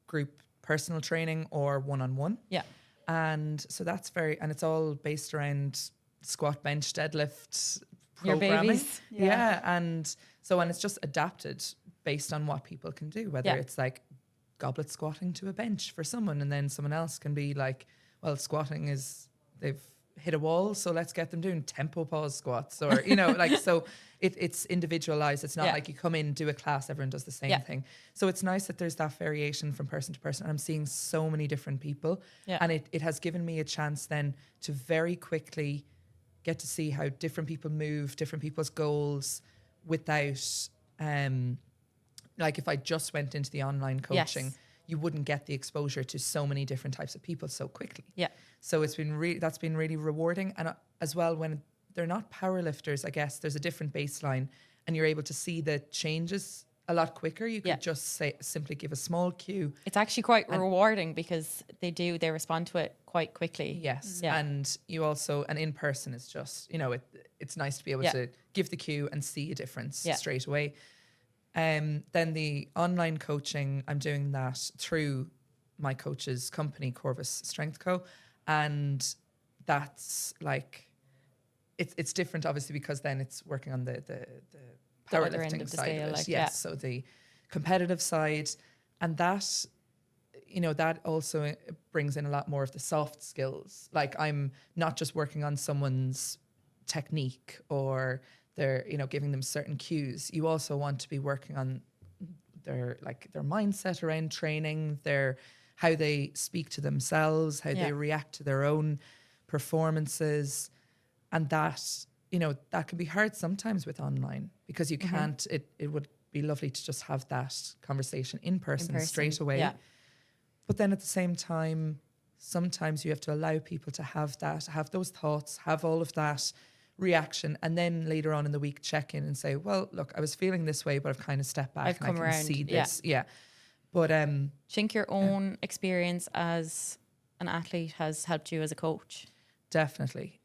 group personal training or one-on-one. Yeah. And so that's and it's all based around squat, bench, deadlift your programming. Babies. Yeah. And it's just adapted based on what people can do, whether it's like goblet squatting to a bench for someone, and then someone else can be like, well, squatting is, they've hit a wall, so let's get them doing tempo pause squats, or, you know, like, so it's individualized. It's not like you come in, do a class, everyone does the same thing. So it's nice that there's that variation from person to person. I'm seeing so many different people, and it has given me a chance then to very quickly get to see how different people move, different people's goals, without like if I just went into the online coaching, you wouldn't get the exposure to so many different types of people so quickly. Yeah. So it's been that's been really rewarding. And as well, when they're not powerlifters, I guess there's a different baseline, and you're able to see the changes a lot quicker. You could just simply give a small cue. It's actually quite rewarding because they respond to it quite quickly. Yes. Yeah. And you also, and in person is just, you know, it's nice to be able to give the cue and see a difference straight away. Then the online coaching, I'm doing that through my coach's company, Corvus Strength Co. And that's like, it's different obviously, because then it's working on the powerlifting side scale, of it. like, yes. So the competitive side, and that, you know, that also brings in a lot more of the soft skills. Like, I'm not just working on someone's technique or they're, you know, giving them certain cues. You also want to be working on their mindset around training, how they speak to themselves, how they react to their own performances. And that, you know, that can be hard sometimes with online, because you can't, it would be lovely to just have that conversation in person straight away. Yeah. But then at the same time, sometimes you have to allow people to have those thoughts, have all of that reaction, and then later on in the week check in and say, well, look, I was feeling this way, but I've kind of stepped back and I can see this. Yeah. But think your own experience as an athlete has helped you as a coach? Definitely.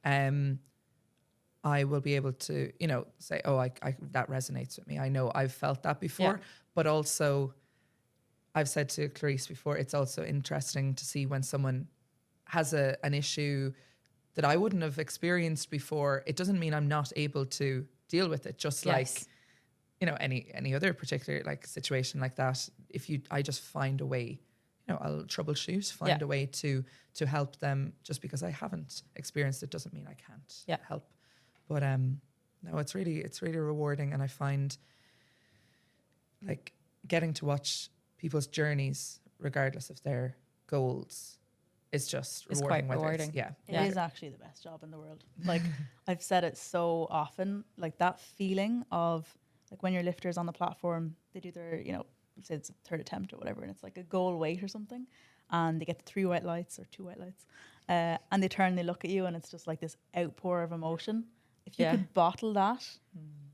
I will be able to, you know, say, oh, I that resonates with me. I know I've felt that before, but also I've said to Clarice before, it's also interesting to see when someone has an issue that I wouldn't have experienced before. It doesn't mean I'm not able to deal with it. Just like any other particular like situation like that, I just find a way, I'll troubleshoot, find a way to help them. Just because I haven't experienced it doesn't mean I can't help. But no, it's really rewarding, and I find like getting to watch people's journeys, regardless of their goals, is just It's rewarding. quite rewarding. It is actually the best job in the world. Like I've said it so often, like that feeling of like when your lifter's on the platform, they do their, say it's a third attempt or whatever, and it's like a goal weight or something, and they get the 3 white lights or 2 white lights, and they turn, they look at you, and it's just like this outpour of emotion. If you could bottle that,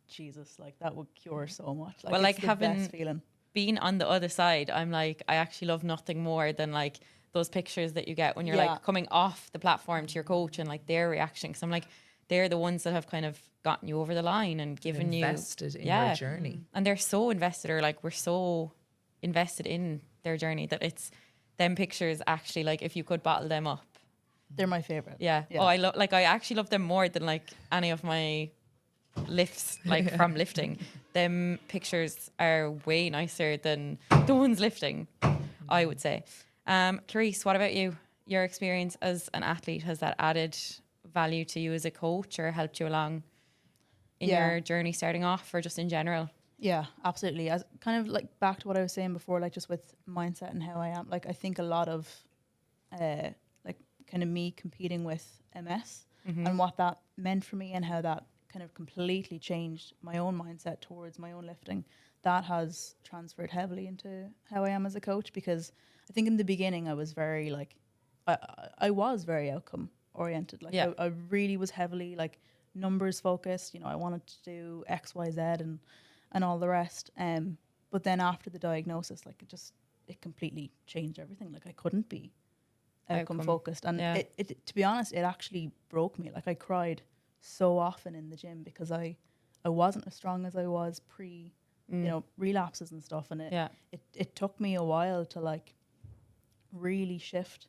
Jesus, like that would cure so much. Like, well, like the having best feeling. Being on the other side, I'm like, I actually love nothing more than like those pictures that you get when you're like coming off the platform to your coach and like their reaction. Because I'm like, they're the ones that have kind of gotten you over the line and given invested in your journey. And they're so invested, or like we're so invested in their journey that it's them pictures actually, like if you could bottle them up. They're my favorite. Yeah. Oh, I actually love them more than like any of my lifts, like from lifting. Them pictures are way nicer than the ones lifting, I would say. Clarice, what about you? Your experience as an athlete, has that added value to you as a coach or helped you along in your journey starting off, or just in general? Yeah, absolutely. As kind of like back to what I was saying before, like just with mindset and how I am, like I think a lot of like kind of me competing with MS and what that meant for me, and how that kind of completely changed my own mindset towards my own lifting, that has transferred heavily into how I am as a coach. Because I think in the beginning I was very like, I was very outcome oriented. Like I really was heavily like numbers focused. I wanted to do X, Y, Z and all the rest. But then after the diagnosis, like it completely changed everything. Like I couldn't be outcome focused. And it to be honest, it actually broke me. Like I cried so often in the gym because I wasn't as strong as I was pre, relapses and stuff. And it took me a while to like really shift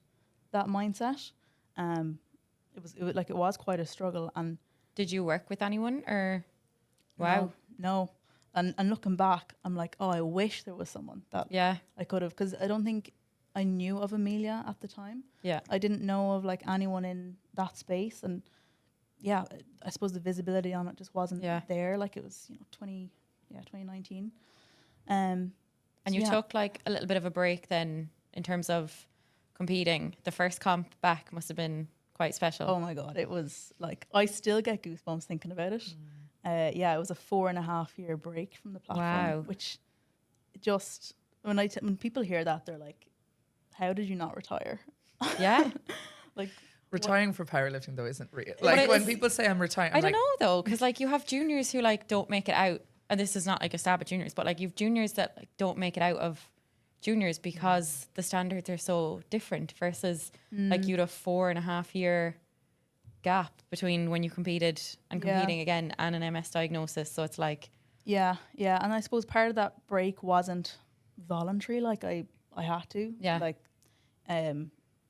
that mindset. It was quite a struggle. And did you work with anyone, or? Wow. No. And looking back, I'm like, oh, I wish there was someone that I could have, because I don't think I knew of Amelia at the time. Yeah. I didn't know of like anyone in that space. And I suppose the visibility on it just wasn't there. Like it was, 2019. And you took like a little bit of a break then in terms of competing. The first comp back must have been quite special. Oh my God. It was like, I still get goosebumps thinking about it. It was a 4.5 year break from the platform, which just, when people hear that, they're like, how did you not retire? Yeah. Like retiring for powerlifting though isn't real. Like when people say I'm retiring, I don't know though, because like you have juniors who like don't make it out, and this is not like a stab at juniors, but like you've juniors that like don't make it out of juniors because the standards are so different versus like you'd a 4.5 year gap between when you competed and competing again and an MS diagnosis. So it's like and I suppose part of that break wasn't voluntary. Like I had to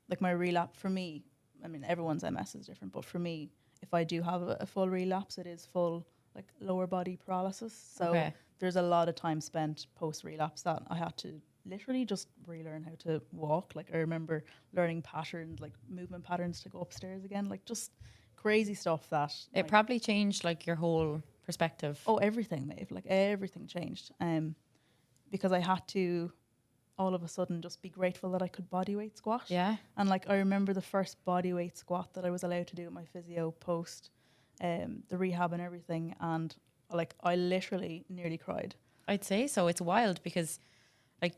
like my relapse for me, I mean everyone's MS is different, but for me, if I do have a full relapse, it is full like lower body paralysis. So there's a lot of time spent post relapse that I had to literally just relearn how to walk. Like I remember learning patterns, like movement patterns to go upstairs again, like just crazy stuff that it probably changed like your whole perspective. Oh, everything, Maeve, like everything changed. Because I had to all of a sudden just be grateful that I could bodyweight squat. Yeah. And like I remember the first bodyweight squat that I was allowed to do at my physio post the rehab and everything, and like I literally nearly cried. I'd say so. It's wild because like,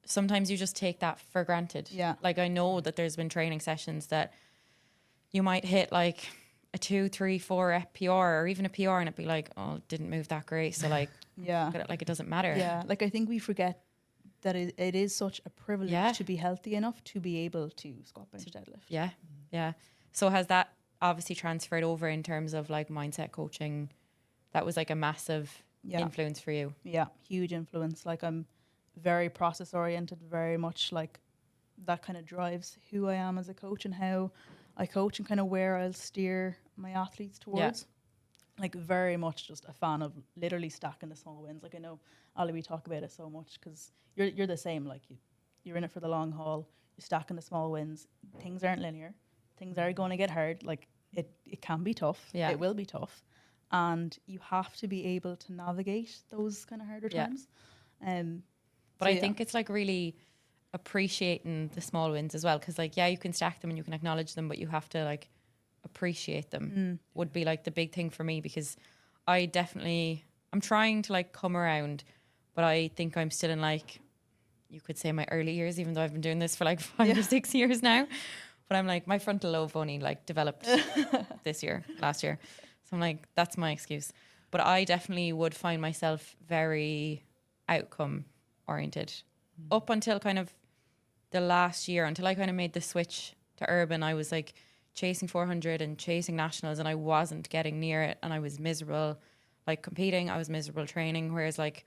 sometimes you just take that for granted. Yeah. Like I know that there's been training sessions that you might hit like a 2, 3, 4 rep PR or even a PR and it'd be like, oh, didn't move that great. So like, like it doesn't matter. Yeah. Like I think we forget that it is such a privilege to be healthy enough to be able to squat, bench, deadlift. Yeah. Yeah. So has that obviously transferred over in terms of like mindset coaching? That was like a massive influence for you. Yeah. Huge influence. Like I'm very process oriented, very much like that kind of drives who I am as a coach and how I coach and kind of where I'll steer my athletes towards. like very much just a fan of literally stacking the small wins. Like I know, Ollie, we talk about it so much because you're the same. Like you're in it for the long haul. You're stacking the small wins. Things aren't linear. Things are going to get hard. Like it can be tough. Yeah. It will be tough. And you have to be able to navigate those kind of harder times. But I think it's like really appreciating the small wins as well. Because like, yeah, you can stack them and you can acknowledge them, but you have to like appreciate them would be like the big thing for me, because I'm trying to like come around, but I think I'm still in like, you could say my early years, even though I've been doing this for like 5 or 6 years now. But I'm like, my frontal lobe only like developed last year. So I'm like, that's my excuse. But I definitely would find myself very outcome oriented up until kind of the last year, until I kind of made the switch to urban. I was like chasing 400 and chasing nationals, and I wasn't getting near it, and I was miserable like competing. I was miserable training. Whereas like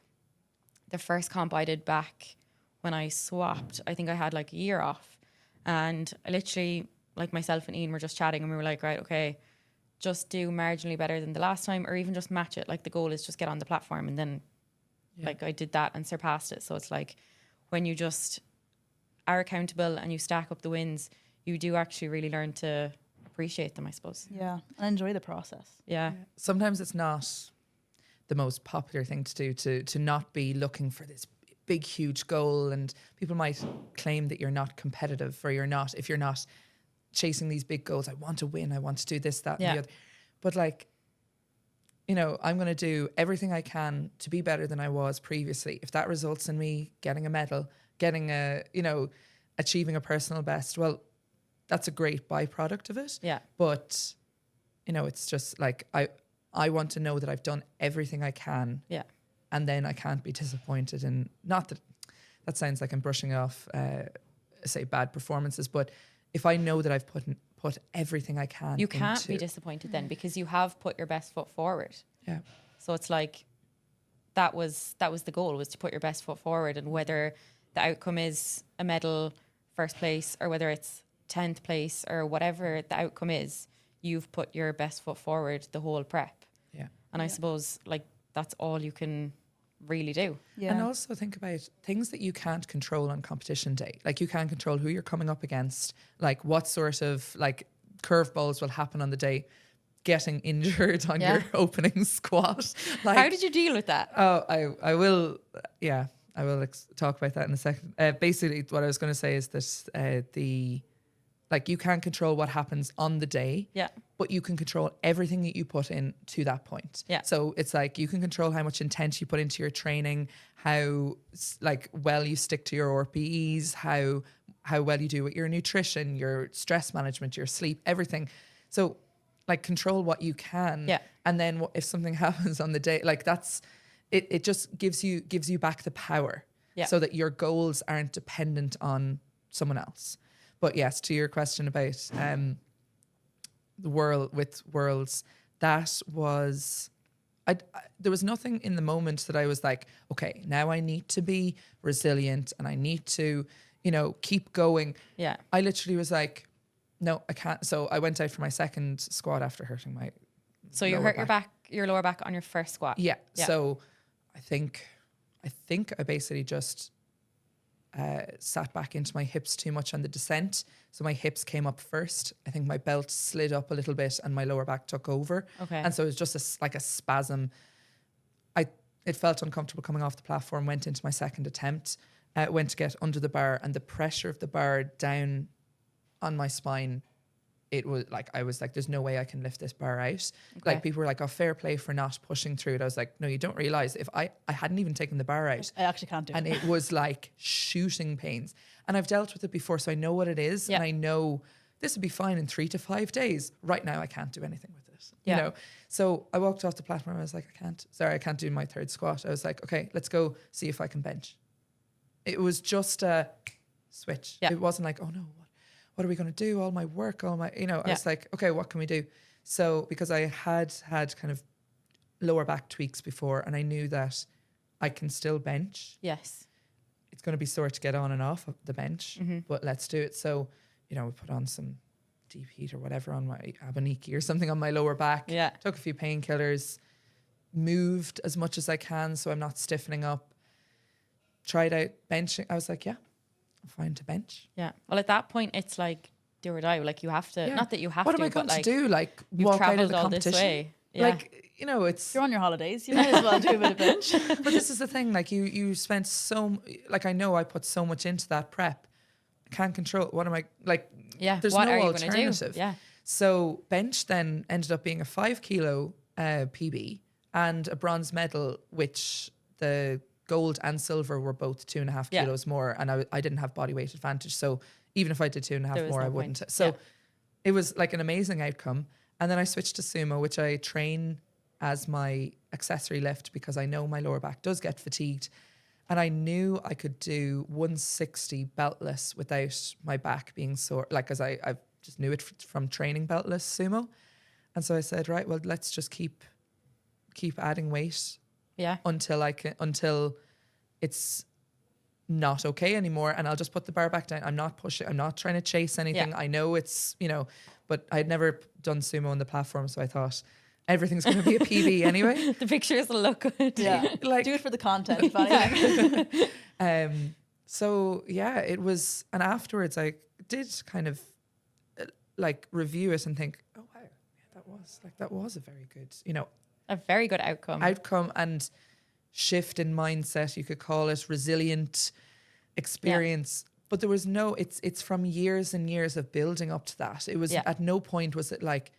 the first comp I did back when I swapped, I think I had like a year off, and I literally, like, myself and Ian were just chatting, and we were like, right, okay, just do marginally better than the last time, or even just match it. Like the goal is just get on the platform. And then like I did that and surpassed it. So it's like when you just are accountable and you stack up the wins, you do actually really learn to appreciate them, I suppose. Yeah, and enjoy the process. Yeah. Sometimes it's not the most popular thing to do to not be looking for this big, huge goal. And people might claim that you're not competitive, or if you're not chasing these big goals. I want to win. I want to do this, that, and the other. But like, you know, I'm going to do everything I can to be better than I was previously. If that results in me getting a medal, achieving a personal best, well, that's a great byproduct of it. Yeah. But, you know, it's just like, I want to know that I've done everything I can. Yeah. And then I can't be disappointed. And not that sounds like I'm brushing off, say, bad performances, but if I know that I've put everything I can, you can't be disappointed then, because you have put your best foot forward. Yeah. So it's like that was the goal, was to put your best foot forward, and whether the outcome is a medal, first place, or whether it's 10th place or whatever the outcome is, you've put your best foot forward the whole prep. Yeah. And I suppose like that's all you can really do. Yeah. And also think about things that you can't control on competition day. Like you can't control who you're coming up against, like what sort of like curveballs will happen on the day, getting injured on your opening squat. Like, how did you deal with that? Oh, I will. Yeah, I will talk about that in a second. Basically, what I was going to say is that you can't control what happens on the day. Yeah. But you can control everything that you put in to that point. Yeah. So it's like you can control how much intent you put into your training, how like well you stick to your RPEs, how well you do with your nutrition, your stress management, your sleep, everything. So like control what you can. Yeah. And then if something happens on the day, like that's it just gives you back the power. Yeah. So that your goals aren't dependent on someone else. But yes, to your question about the worlds, that was there was nothing in the moment that I was like, okay, now I need to be resilient and I need to, keep going. Yeah. I literally was like, no, I can't. So I went out for my second squat after hurting my. So you hurt your lower back on your first squat. Yeah. So I think I basically just sat back into my hips too much on the descent. So my hips came up first. I think my belt slid up a little bit and my lower back took over. Okay. And so it was just like a spasm. It felt uncomfortable coming off the platform, went into my second attempt, went to get under the bar, and the pressure of the bar down on my spine, it was like, I was like, there's no way I can lift this bar out. Okay. Like people were like, oh, fair play for not pushing through it. I was like, no, you don't realize if I hadn't even taken the bar out. I actually can't do it. And it was like shooting pains. And I've dealt with it before, so I know what it is. Yeah. And I know this would be fine in 3 to 5 days. Right now, I can't do anything with it. Yeah. So I walked off the platform. I was like, I can't do my third squat. I was like, okay, let's go see if I can bench. It was just a switch. Yeah. It wasn't like, oh no, what are we going to do? All my work, I was like, okay, what can we do? So because I had kind of lower back tweaks before, and I knew that I can still bench. Yes. It's going to be sore to get on and off of the bench, but let's do it. So, we put on some deep heat or whatever on my aboniki or something on my lower back. Yeah. Took a few painkillers, moved as much as I can so I'm not stiffening up. Tried out benching. I was like, yeah, I'm fine to bench. Yeah. Well, at that point, it's like do or die. Like you have to, not that you have what to. am I going but to like, do? Like you've walk out of travelled the all this competition? way. Yeah. Like, you know, it's... If you're on your holidays, you might as well do a bit of bench. But this is the thing, like you spent like I know I put so much into that prep. I can't control, what am I, like, there's what no are you alternative. gonna do? Yeah. So bench then ended up being a 5 kilo PB and a bronze medal, which the gold and silver were both 2.5 kilos more, and I didn't have body weight advantage. So even if I did 2.5 more, I wouldn't. So it was like an amazing outcome. And then I switched to sumo, which I train as my accessory lift because I know my lower back does get fatigued. And I knew I could do 160 beltless without my back being sore, like, as I just knew it from training beltless sumo. And so I said, right, well, let's just keep adding weight until it's not okay anymore, and I'll just put the bar back down. I'm not pushing, I'm not trying to chase anything. I know it's, but I'd never done sumo on the platform, so I thought everything's going to be a PB anyway. The pictures will look good. Yeah, like, do it for the content, if anything. So yeah, it was, and afterwards I did kind of like review it and think, oh wow, yeah, that was a very good, a very good outcome and shift in mindset, you could call it, resilient experience. But there was no, it's from years and years of building up to that. It was at no point was it like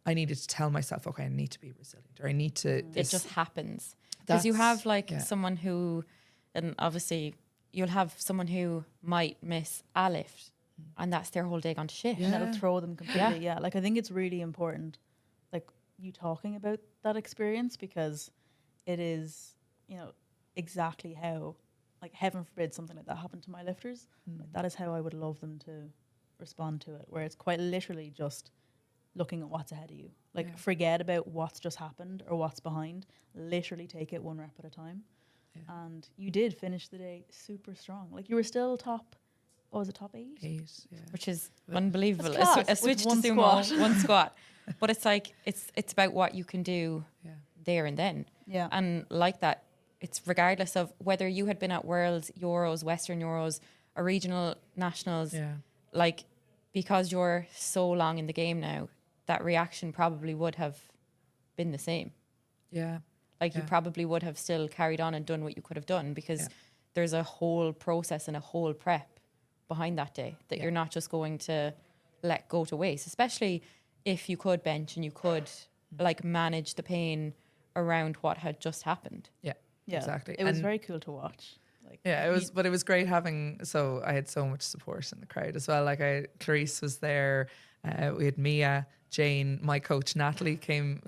I needed to tell myself, okay, I need to be resilient, or I need to. It just happens because you have someone who, and obviously you'll have someone who might miss a lift, and that's their whole day gone to shit. And that'll throw them completely. Yeah, like I think it's really important, like you talking about that experience, because it is, exactly how, like, heaven forbid something like that happened to my lifters. Like, that is how I would love them to respond to it, where it's quite literally just looking at what's ahead of you. Like, forget about what's just happened or what's behind. Literally take it one rep at a time. Yeah. And you did finish the day super strong. Like, you were still top 8? 8, which is unbelievable. A switch to one sumo, squat. one squat. But it's like, it's about what you can do there and then. Yeah. And like that, it's regardless of whether you had been at Worlds, Euros, Western Euros, or regional nationals, like, because you're so long in the game now, that reaction probably would have been the same. Yeah. Like, you probably would have still carried on and done what you could have done, because there's a whole process and a whole prep behind that day that you're not just going to let go to waste, especially if you could bench and you could like manage the pain around what had just happened. Yeah, exactly. It was very cool to watch. Like, it was, but it was great having. So I had so much support in the crowd as well. Like Clarice was there. We had Mia, Jane, my coach Natalie came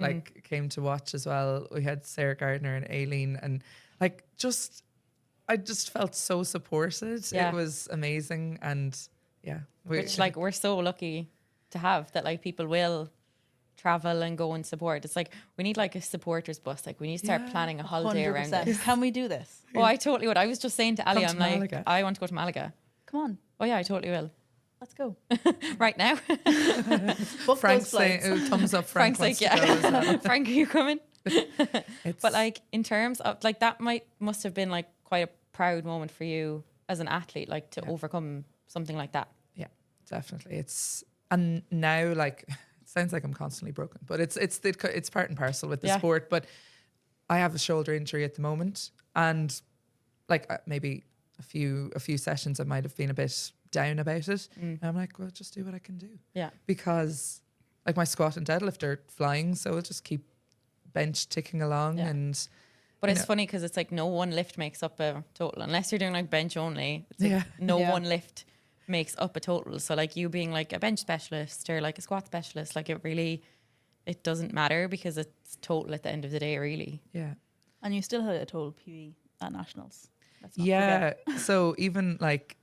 to watch as well. We had Sarah Gardner and Aileen, and like I just felt so supported. It was amazing, and which like we're so lucky to have that. Like, people will travel and go and support. It's like we need like a supporters bus. Like, we need to start planning a holiday around this. Can we do this? Oh, I totally would. I was just saying to Ali, I'm like, Malaga. I want to go to Malaga. Come on, Oh yeah, I totally will. let's go Right now. Book Frank's those flights. saying, thumbs up. Frank Frank's wants like, to go as well. Frank, are you coming? It's- But like, in terms of like, that must have been like quite a proud moment for you as an athlete, like to overcome something like that. Yeah, definitely. And now, like, it sounds like I'm constantly broken, but it's part and parcel with the sport. But I have a shoulder injury at the moment, and like maybe a few sessions I might have been a bit down about it. And I'm like, well, just do what I can do. Yeah. Because like my squat and deadlift are flying, so I'll just keep bench ticking along. And but it's funny because it's like no one lift makes up a total unless you're doing like bench only. It's like no one lift makes up a total. So like you being like a bench specialist or like a squat specialist, like it doesn't matter because it's total at the end of the day, really. Yeah. And you still had a total PB at nationals. Let's not forget. So even like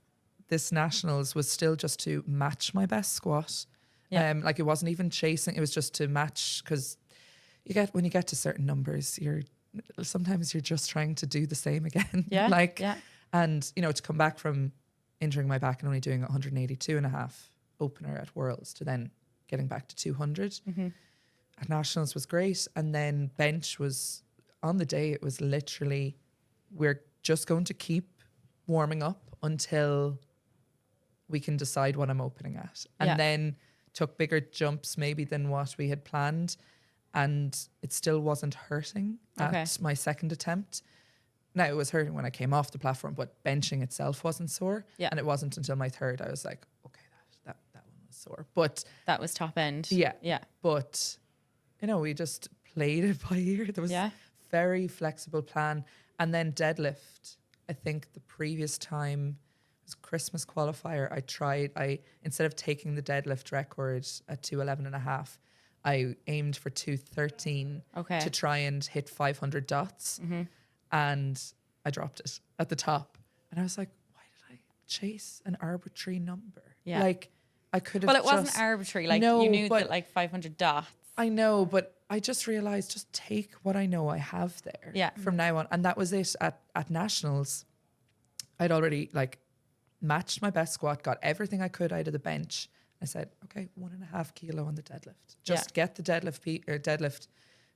this nationals was still just to match my best squat. Like it wasn't even chasing, it was just to match, because when you get to certain numbers, sometimes you're just trying to do the same again. And to come back from injuring my back and only doing 182.5 opener at Worlds to then getting back to 200. Mm-hmm. At nationals was great, and then bench was on the day. It was literally, we're just going to keep warming up until we can decide what I'm opening at, and then took bigger jumps maybe than what we had planned, and it still wasn't hurting at my second attempt. Now, it was hurting when I came off the platform, but benching itself wasn't sore. Yeah. And it wasn't until my third I was like, okay, that one was sore. But that was top end. Yeah. Yeah. But, you know, we just played it by ear. There was very flexible plan. And then deadlift. I think the previous time was Christmas qualifier. I instead of taking the deadlift record at 211.5, I aimed for 213 to try and hit 500 dots. Mm-hmm. And I dropped it at the top. And I was like, why did I chase an arbitrary number? Yeah. Like, I could have Well, it wasn't arbitrary. Like, you knew that, like, 500 dots. I know, but I just realised, just take what I know I have there from now on. And that was it. At nationals, I'd already, like, matched my best squat, got everything I could out of the bench. I said, okay, 1.5 kilo on the deadlift. Just get the deadlift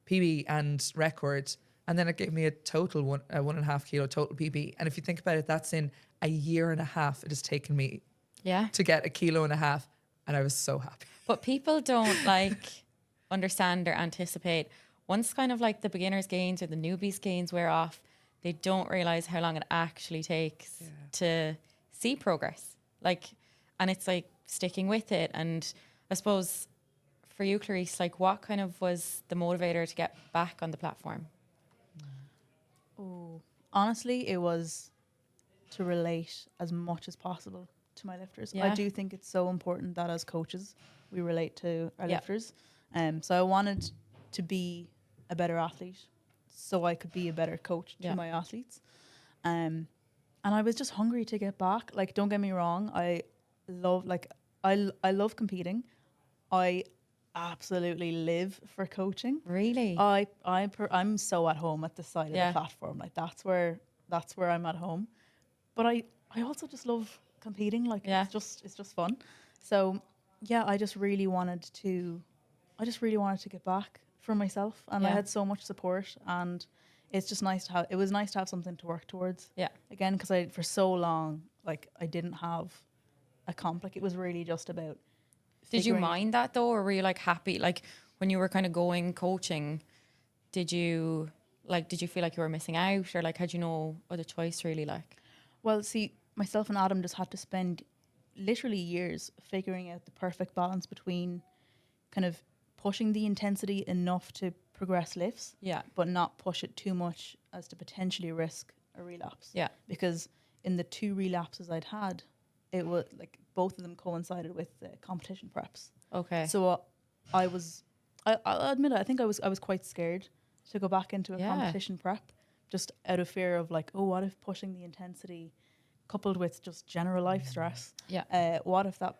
PB and record. And then it gave me a total 1.5 kilo total PB. And if you think about it, that's in a year and a half it has taken me to get 1.5 kilos. And I was so happy. But people don't like understand or anticipate. Once kind of like the beginner's gains or the newbie's gains wear off, they don't realize how long it actually takes to see progress. Like, and it's like sticking with it. And I suppose for you, Clarice, like what kind of was the motivator to get back on the platform? Oh, honestly, it was to relate as much as possible to my lifters. I do think it's so important that as coaches we relate to our lifters. So I wanted to be a better athlete so I could be a better coach to my athletes. And I was just hungry to get back. Like, don't get me wrong, I love competing. I absolutely live for coaching. Really? I'm so at home at the side of the platform. Like, that's where I'm at home. But I also just love competing. Like, it's just fun. So I just really wanted to get back for myself, and I had so much support, and it's just nice to have. It was nice to have something to work towards. Yeah. Again, because for so long, like, I didn't have a comp. Like, it was really just about. Did you mind that though, or were you like happy? Like when you were kind of going coaching, did you feel like you were missing out, or like had you no other choice really? Like, well, see, myself and Adam just had to spend literally years figuring out the perfect balance between kind of pushing the intensity enough to progress lifts, but not push it too much as to potentially risk a relapse. Yeah, because in the 2 relapses I'd had, it was like both of them coincided with competition preps. Okay. So I'll admit it, I think I was quite scared to go back into a competition prep, just out of fear of like, oh, what if pushing the intensity coupled with just general life stress? Yeah. What if that,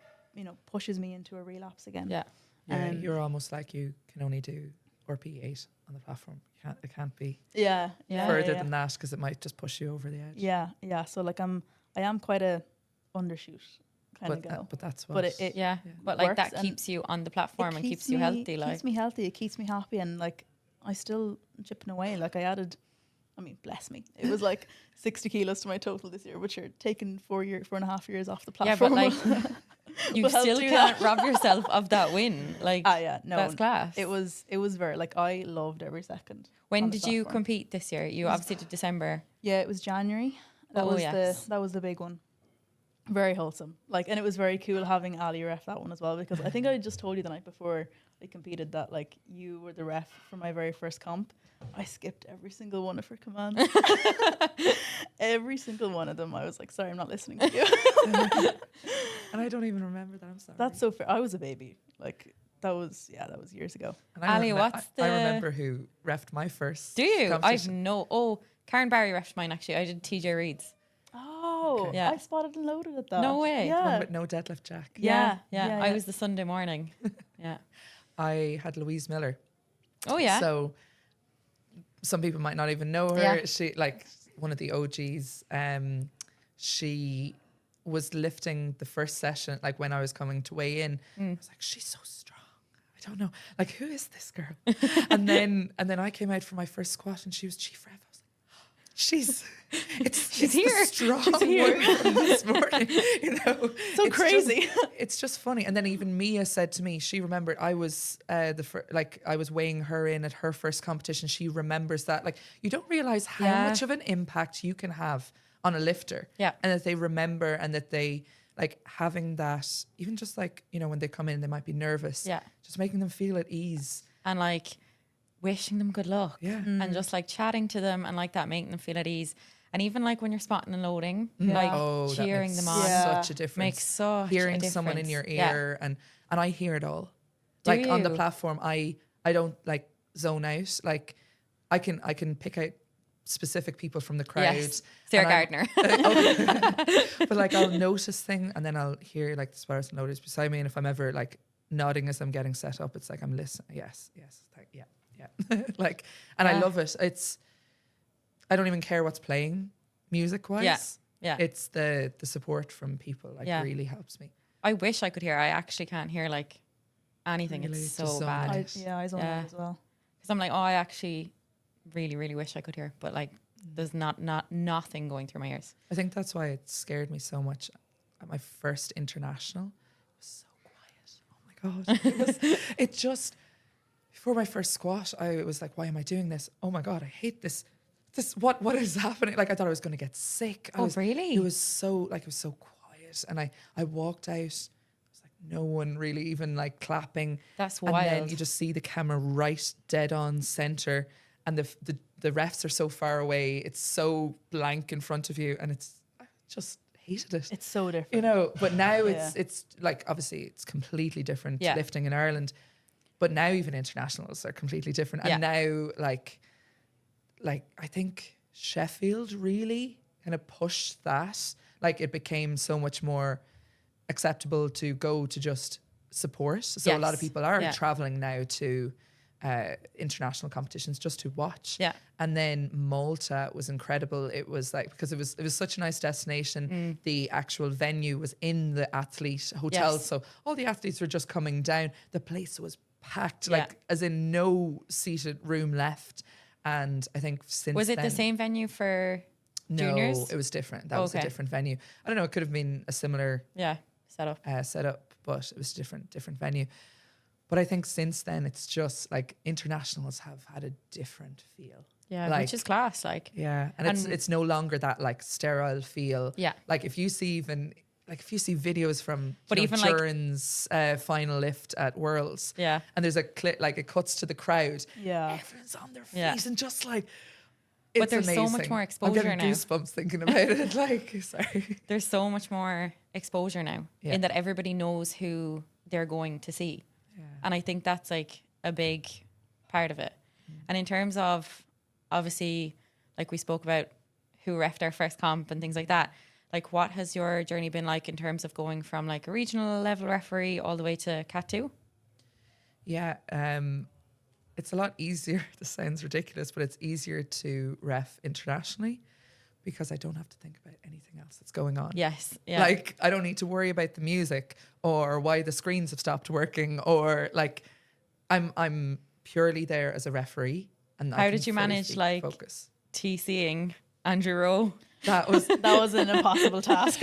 pushes me into a relapse again? Yeah. Yeah, you're almost like you can only do RP8 on the platform. It can't be further than that, because it might just push you over the edge. Yeah, yeah. So like I am quite a undershoot kind of girl. But that's what. But it but like that keeps you on the platform and keeps you healthy. It keeps me healthy. It keeps me happy, and like I still chipping away. Like I added, I mean, bless me, it was like 60 kilos to my total this year, which you're taking 4.5 years off the platform. Yeah, but like you still can't rob yourself of that win. Like, that's class. It was very, like, I loved every second. When did you compete this year? You obviously did December. Yeah, it was January. That was the big one. Very wholesome. Like, and it was very cool having Ali ref that one as well, because I think I just told you the night before I competed that like you were the ref for my very first comp. I skipped every single one of her commands. Every single one of them. I was like, sorry, I'm not listening to you. And I don't even remember that. I'm sorry. That's so fair. I was a baby. Like that was years ago. And Ali, I remember who refed my first. Do you? Karen Barry refed mine actually. I did TJ Reid's. Oh, okay. Yeah. I spotted and loaded at that. No way. Yeah. With no deadlift jack. Yeah. I was the Sunday morning. Yeah. I had Louise Miller. Oh yeah. So some people might not even know her. Yeah. She, like, one of the OGs. She was lifting the first session, like when I was coming to weigh in. I was like, she's so strong. I don't know. Like, who is this girl? and then I came out for my first squat and she was chief ref. I was like, she's here. The strong She's here. one from this morning, you know. So It's crazy. It's just funny. And then even Mia said to me, she remembered I was I was weighing her in at her first competition. She remembers that. Like, you don't realize how much of an impact you can have on a lifter. Yeah. And that they remember, and that they like having that, even just like, you know, when they come in, they might be nervous. Yeah. Just making them feel at ease. And like wishing them good luck. Yeah. And just like chatting to them and like that, making them feel at ease. And even like when you're spotting and loading, Yeah. like Oh, that cheering makes them on. Yeah. such a difference. Makes such Hearing a difference. someone in your Yeah. ear, and I hear it all. Do like on the you? platform, I don't like zone out. Like I can pick out specific people from the crowd. Yes. Sarah and Gardner. but like I'll notice thing, and then I'll hear like the sparrows and loaders beside me, and if I'm ever like nodding as I'm getting set up, it's like I'm listening. Yes, yeah. Like, and I Yeah. love it. I don't even care what's playing music wise. Yeah. It's the support from people like Yeah. really helps me. I wish I could hear. I actually can't hear like anything. Really? It's Just so zone bad. out. I zone Yeah. out as well. Because I'm like, oh, I actually really, really wish I could hear. But like, there's nothing going through my ears. I think that's why it scared me so much. At my first international, it was so quiet. Oh my god! It just before my first squat, I was like, "Why am I doing this? Oh my god, I hate this. What is happening?" Like I thought I was going to get sick. Really? It was so quiet, and I walked out. It was like no one really even like clapping. That's And wild. then you just see the camera right dead on center, and the refs are so far away. It's so blank in front of you, and I just hated it. It's so different. You know, but now Yeah. it's like obviously it's completely different Yeah. lifting in Ireland, but now even internationals are completely different. And now like I think Sheffield really kind of pushed that. Like it became so much more acceptable to go to just support. So a lot of Yes. people are Yeah. traveling now to international competitions just to watch. Yeah. And then Malta was incredible. It was like, because it was such a nice destination. The actual venue was in the athlete hotel. Yes. So all the athletes were just coming down. The place was packed, Yeah. like as in no seated room left. And I think since Was it then, the same venue for juniors? No, it was different. That was a Okay. different venue. I don't know. It could have been a similar setup? setup, but it was a different venue. But I think since then, it's just like internationals have had a different feel. Yeah, Like- which is class. Like, Yeah, and it's no longer that like sterile feel. Yeah. Like if you see videos from But even, like- Turin's final lift at Worlds, yeah. and there's a clip like it cuts to the crowd, Yeah. everyone's on their Yeah. face and just like. But It's there's so much amazing. more I'm exposure getting now. goosebumps thinking about it. Like, sorry. There's so much more exposure now Yeah. in that everybody knows who they're going to see. Yeah. And I think that's like a big part of it. And in terms of obviously, like we spoke about who refed our first comp and things like that, like what has your journey been like in terms of going from like a regional level referee all the way to Cat 2? Yeah, it's a lot easier. This sounds ridiculous, but it's easier to ref internationally because I don't have to think about anything else that's going on. Yes. Yeah. Like I don't need to worry about the music or why the screens have stopped working, or like I'm purely there as a referee. And How did you manage, like- focus? TCing Andrew Rowe. That was That was an impossible task.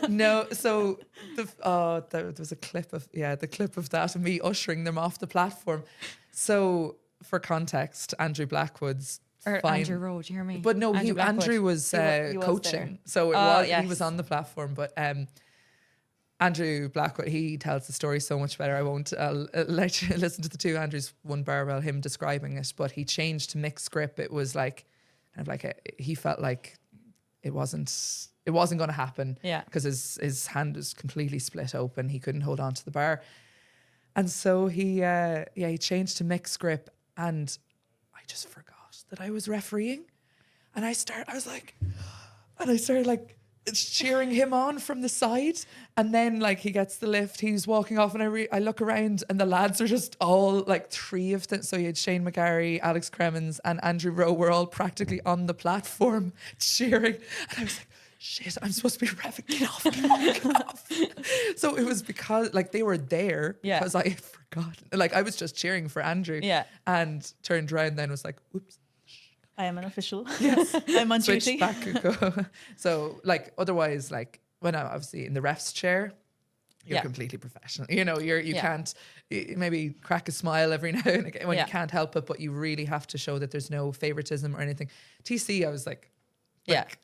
no. So there was a clip of the clip of that and me ushering them off the platform. So for context, Andrew Blackwood's Or fine. Andrew Rowe, do you hear me? But no, Andrew Blackwood. Andrew was, He was coaching, there. so Oh, he yes. was on the platform. But Andrew Blackwood, he tells the story so much better. I won't let you listen to the two Andrews, one barbell, him describing it. But he changed to mixed grip. It was like kind of like he felt like it wasn't going to happen. Yeah. because his hand was completely split open. He couldn't hold on to the bar, and so he changed to mixed grip, and I just forgot that I was refereeing, and I started like cheering him on from the side, and then like he gets the lift, he's walking off, and I look around, and the lads are just all like three of them. So you had Shane McGarry, Alex Cremens, and Andrew Rowe were all practically on the platform cheering, and I was like, shit, I'm supposed to be revving. Get off, get off, get off. So it was because like they were there because I had forgotten. Like I was just cheering for Andrew. Yeah. And turned around then was like, whoops. I am an official. Yes. I'm on Switch duty. back and go. So like otherwise, like when I'm obviously in the ref's chair, you're completely professional. You know, you can't maybe crack a smile every now and again when you can't help it, but you really have to show that there's no favoritism or anything. TC, I was like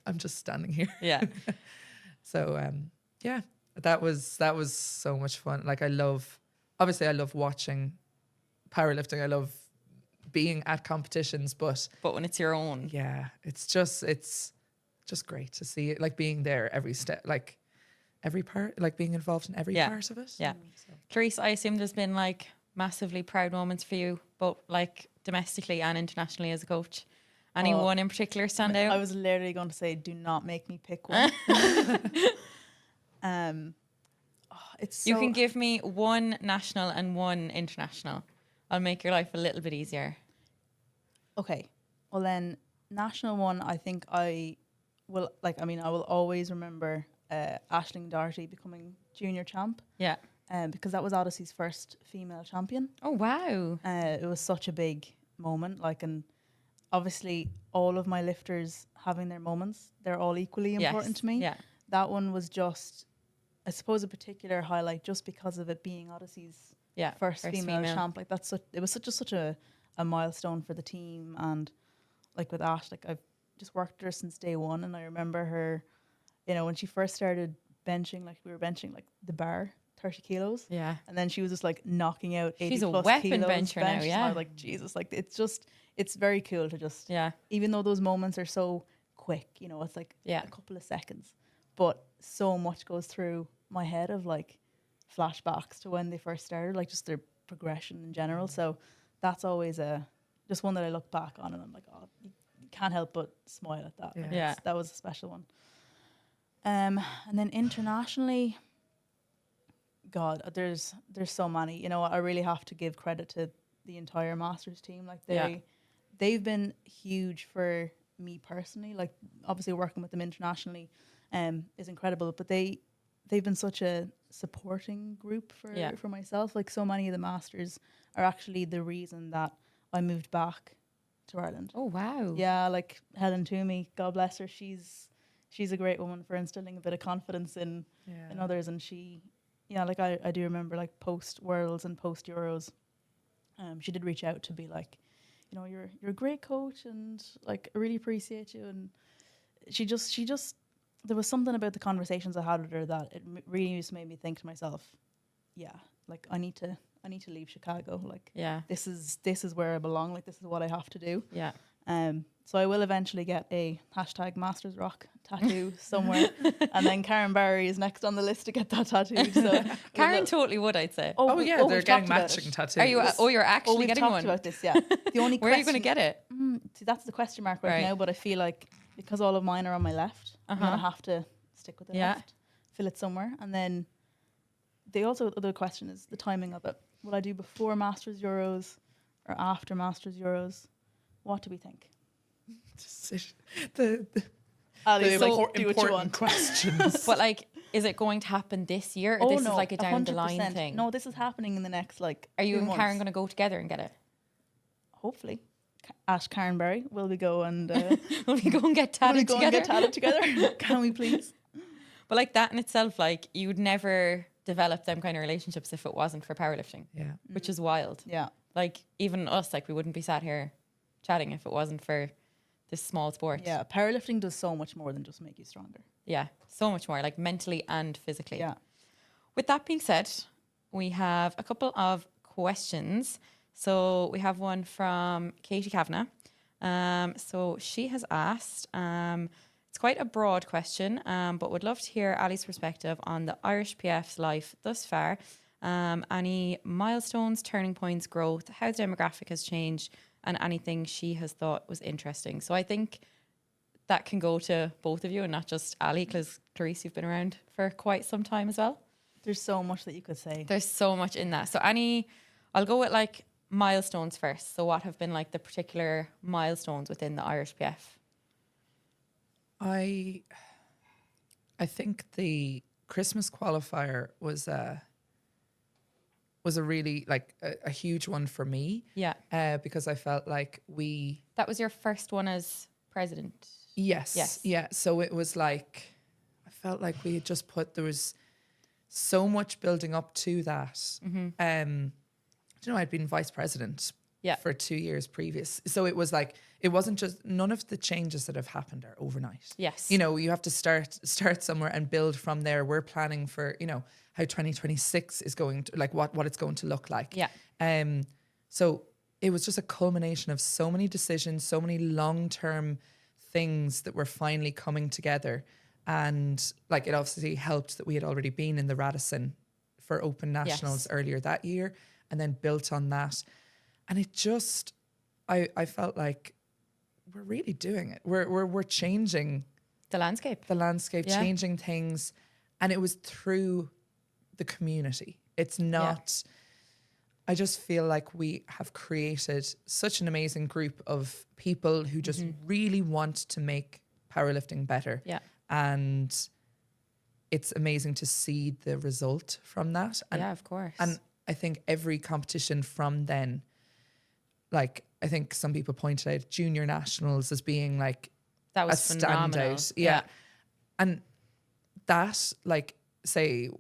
I'm just standing here. Yeah. So that was so much fun. Like I love watching powerlifting. I love being at competitions, but when it's your own, it's just great to see it, like being there every step, like every part, like being involved in every part of it. Yeah. So. Clarice, I assume there's been like massively proud moments for you, both like domestically and internationally as a coach. Anyone in particular stand out? I was literally going to say, do not make me pick one. It's you can give me one national and one international. I'll make your life a little bit easier. Okay. Well then, national one, I think I will always remember Aisling Doherty becoming junior champ. Yeah. Because that was Odyssey's first female champion. Oh, wow. It was such a big moment. Like, and obviously all of my lifters having their moments, they're all equally important to me. Yeah. That one was just, I suppose, a particular highlight just because of it being Odyssey's first female champ. Like it was such a milestone for the team. And like with Ash, like I've just worked with her since day one, and I remember her, you know, when she first started benching, like we were benching like the bar 30 kilos. Yeah. And then she was just like knocking out 80 She's a plus weapon kilos bencher now, And I was like, Jesus, like it's very cool to just, even though those moments are so quick, you know, it's like a couple of seconds, but so much goes through my head of like flashbacks to when they first started, like just their progression in general. So that's always just one that I look back on and I'm like, oh, you can't help but smile at that. Like that was a special one. And then internationally, God, there's so many. You know, I really have to give credit to the entire Masters team. Like they've been huge for me personally. Like obviously working with them internationally is incredible, but they've been such a supporting group for myself. Like so many of the Masters are actually the reason that I moved back to Ireland. Oh wow. Yeah, like Helen Toomey, God bless her, she's a great woman for instilling a bit of confidence in others. And she, like I do remember like post Worlds and post Euros, she did reach out to be like, you know, you're a great coach and like I really appreciate you. And she just there was something about the conversations I had with her that it really just made me think to myself, like I need to leave Chicago. Like this is where I belong. Like this is what I have to do. Yeah. So I will eventually get a #MastersRock tattoo somewhere, and then Karen Barry is next on the list to get that tattooed. So Karen totally would, I'd say. They're getting matching tattoos. Are you? You're actually we've getting talked one. about this. Yeah. The only where are you going to get it? See, that's the question mark right now. But I feel like because all of mine are on my left, I'm gonna have to stick with the left, fill it somewhere, and then the other question is the timing of it. Will I do before Masters Euros or after Masters Euros? What do we think? The important questions. But like, is it going to happen this year, or this is like a down the line thing? No, this is happening in the next like. Are you and months. Karen going to go together and get it? Hopefully, ask Karen Berry. Will we go and will we go and get tatted together? Can we please? But like that in itself, like you would never develop them kind of relationships if it wasn't for powerlifting. Yeah, which is wild. Yeah, like even us, like we wouldn't be sat here chatting if it wasn't for this small sport. Yeah, powerlifting does so much more than just make you stronger. Yeah, so much more, like mentally and physically. Yeah. With that being said, we have a couple of questions. So we have one from Katie Kavanagh. So she has asked, it's quite a broad question, but would love to hear Ali's perspective on the IrishPF's life thus far. Any milestones, turning points, growth, how the demographic has changed, and anything she has thought was interesting. So I think that can go to both of you and not just Ali, because Clarice, you've been around for quite some time as well. There's so much that you could say. There's so much in that. So I'll go with like milestones first. So what have been like the particular milestones within the IrishPF? I think the Christmas qualifier was a really like a huge one for me. Yeah. Because I felt like That was your first one as president. Yes. Yeah. So it was like, I felt like we had just there was so much building up to that. Mm-hmm. I'd been vice president for 2 years previous. So it was like, it wasn't just, none of the changes that have happened are overnight. Yes. You know, you have to start somewhere and build from there. We're planning for, you know, how 2026 is going to, like what it's going to look like. Yeah. So it was just a culmination of so many decisions, so many long-term things that were finally coming together. And like, it obviously helped that we had already been in the Radisson for Open Nationals earlier that year, and then built on that. And it just, I felt like we're really doing it. We're changing the landscape, changing things. And it was through the community. It's not, I just feel like we have created such an amazing group of people who just really want to make powerlifting better. Yeah. And it's amazing to see the result from that. And, yeah, of course. And I think every competition from then, like, I think some people pointed out junior nationals as being like that was a phenomenal. standout. Yeah. And that, like, say,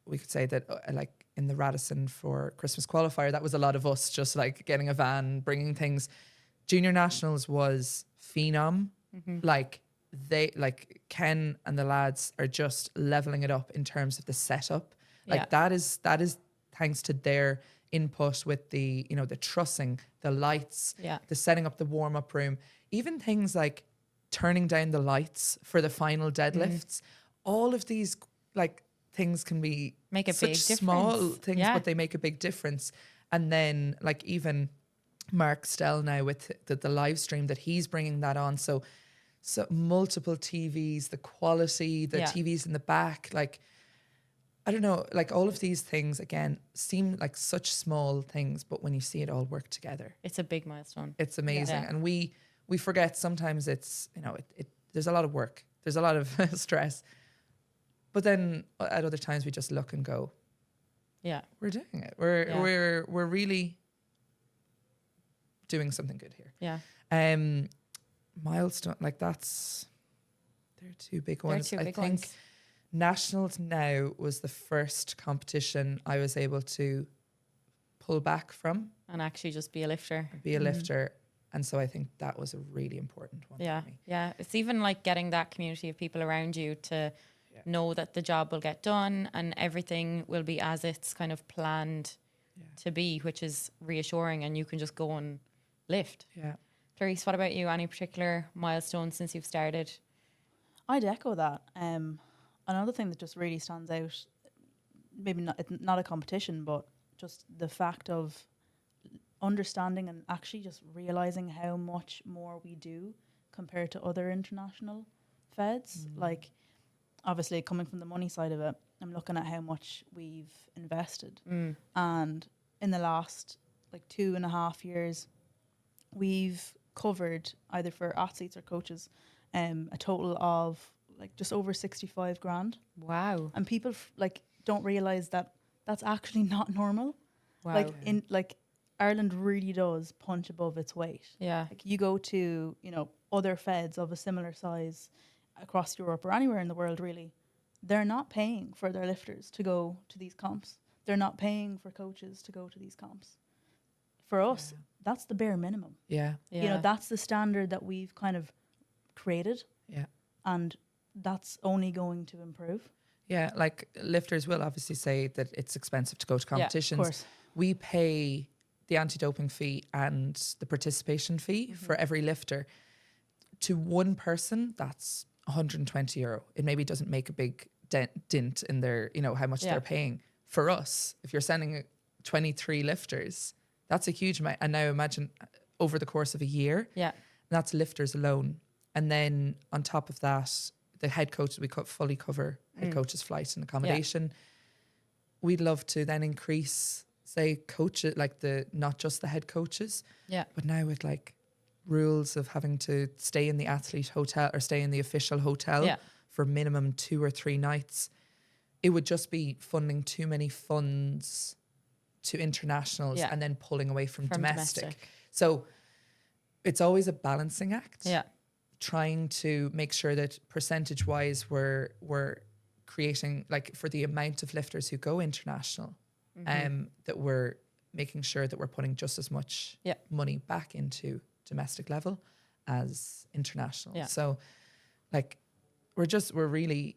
we could say that like in the Radisson for Christmas qualifier, that was a lot of us just like getting a van, bringing things. Junior nationals was phenom. Like, Ken and the lads are just leveling it up in terms of the setup. Like that is thanks to their input with the, you know, the trussing, the lights, the setting up the warm-up room, even things like turning down the lights for the final deadlifts. All of these like things can be make a such big small difference. things, but they make a big difference. And then like even Mark Stell now with the live stream that he's bringing that on. So multiple TVs, the quality, the TVs in the back, like, I don't know, like all of these things again seem like such small things, but when you see it all work together, it's a big milestone. It's amazing. And we forget sometimes it's, you know, it there's a lot of work, there's a lot of stress, but then at other times we just look and go, we're doing it. We're really doing something good here. Milestone, like they're two big ones. I think Nationals now was the first competition I was able to pull back from and actually just be a lifter. And so I think that was a really important one for me. Yeah. It's even like getting that community of people around you to know that the job will get done and everything will be as it's kind of planned to be, which is reassuring, and you can just go and lift. Yeah. Clarice, what about you? Any particular milestones since you've started? I'd echo that. Another thing that just really stands out, maybe not a competition, but just the fact of understanding and actually just realizing how much more we do compared to other international feds. Like, obviously coming from the money side of it, I'm looking at how much we've invested. And in the last like 2.5 years, we've covered, either for athletes or coaches, a total of like just over 65 grand. Wow. And people don't realize that that's actually not normal. Wow. Like Ireland really does punch above its weight. Yeah. Like you go to, you know, other feds of a similar size across Europe or anywhere in the world, really, they're not paying for their lifters to go to these comps. They're not paying for coaches to go to these comps. For us, that's the bare minimum. Yeah. You know, that's the standard that we've kind of created. Yeah. And that's only going to improve. Yeah, like lifters will obviously say that it's expensive to go to competitions. Of course. We pay the anti-doping fee and the participation fee for every lifter. To one person, that's €120. It maybe doesn't make a big dent in their, you know, how much they're paying. For us, if you're sending 23 lifters, that's a huge amount. And now imagine over the course of a year, that's lifters alone. And then on top of that, the head coach, we fully cover head coach's flight and accommodation. We'd love to then increase, say, coaches, like not just the head coaches, but now with like rules of having to stay in the athlete hotel or stay in the official hotel for minimum 2 or 3 nights, it would just be funding too many funds to internationals and then pulling away from domestic. So it's always a balancing act. Yeah. Trying to make sure that percentage wise we're creating, like, for the amount of lifters who go international, that we're making sure that we're putting just as much money back into domestic level as international. Yeah. So like we're really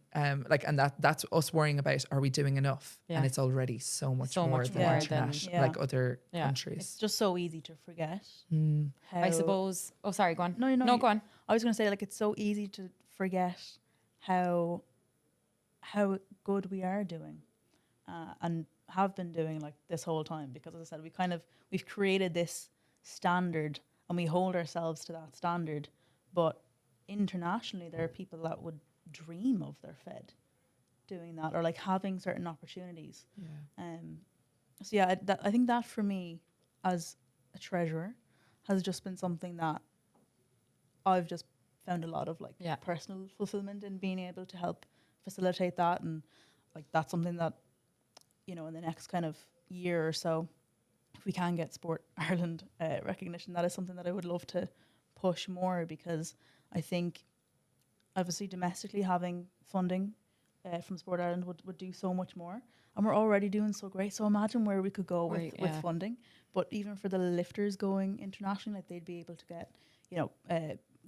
like, and that's us worrying about, are we doing enough? Yeah. And it's already so much more than international, like other countries. It's just so easy to forget. How, I suppose. Oh, sorry, go on. No, go on. I was going to say, like, it's so easy to forget how good we are doing, and have been doing, like, this whole time. Because, as I said, we've created this standard and we hold ourselves to that standard. But internationally, there are people that would dream of their Fed doing that, or like having certain opportunities. So yeah, I think that for me as a treasurer has just been something that I've just found a lot of like personal fulfillment in being able to help facilitate that. And like, that's something that, you know, in the next kind of year or so, if we can get Sport Ireland recognition, that is something that I would love to push more, because I think obviously domestically having funding from Sport Ireland would do so much more, and we're already doing so great. So imagine where we could go with funding. But even for the lifters going internationally, like, they'd be able to get, you know,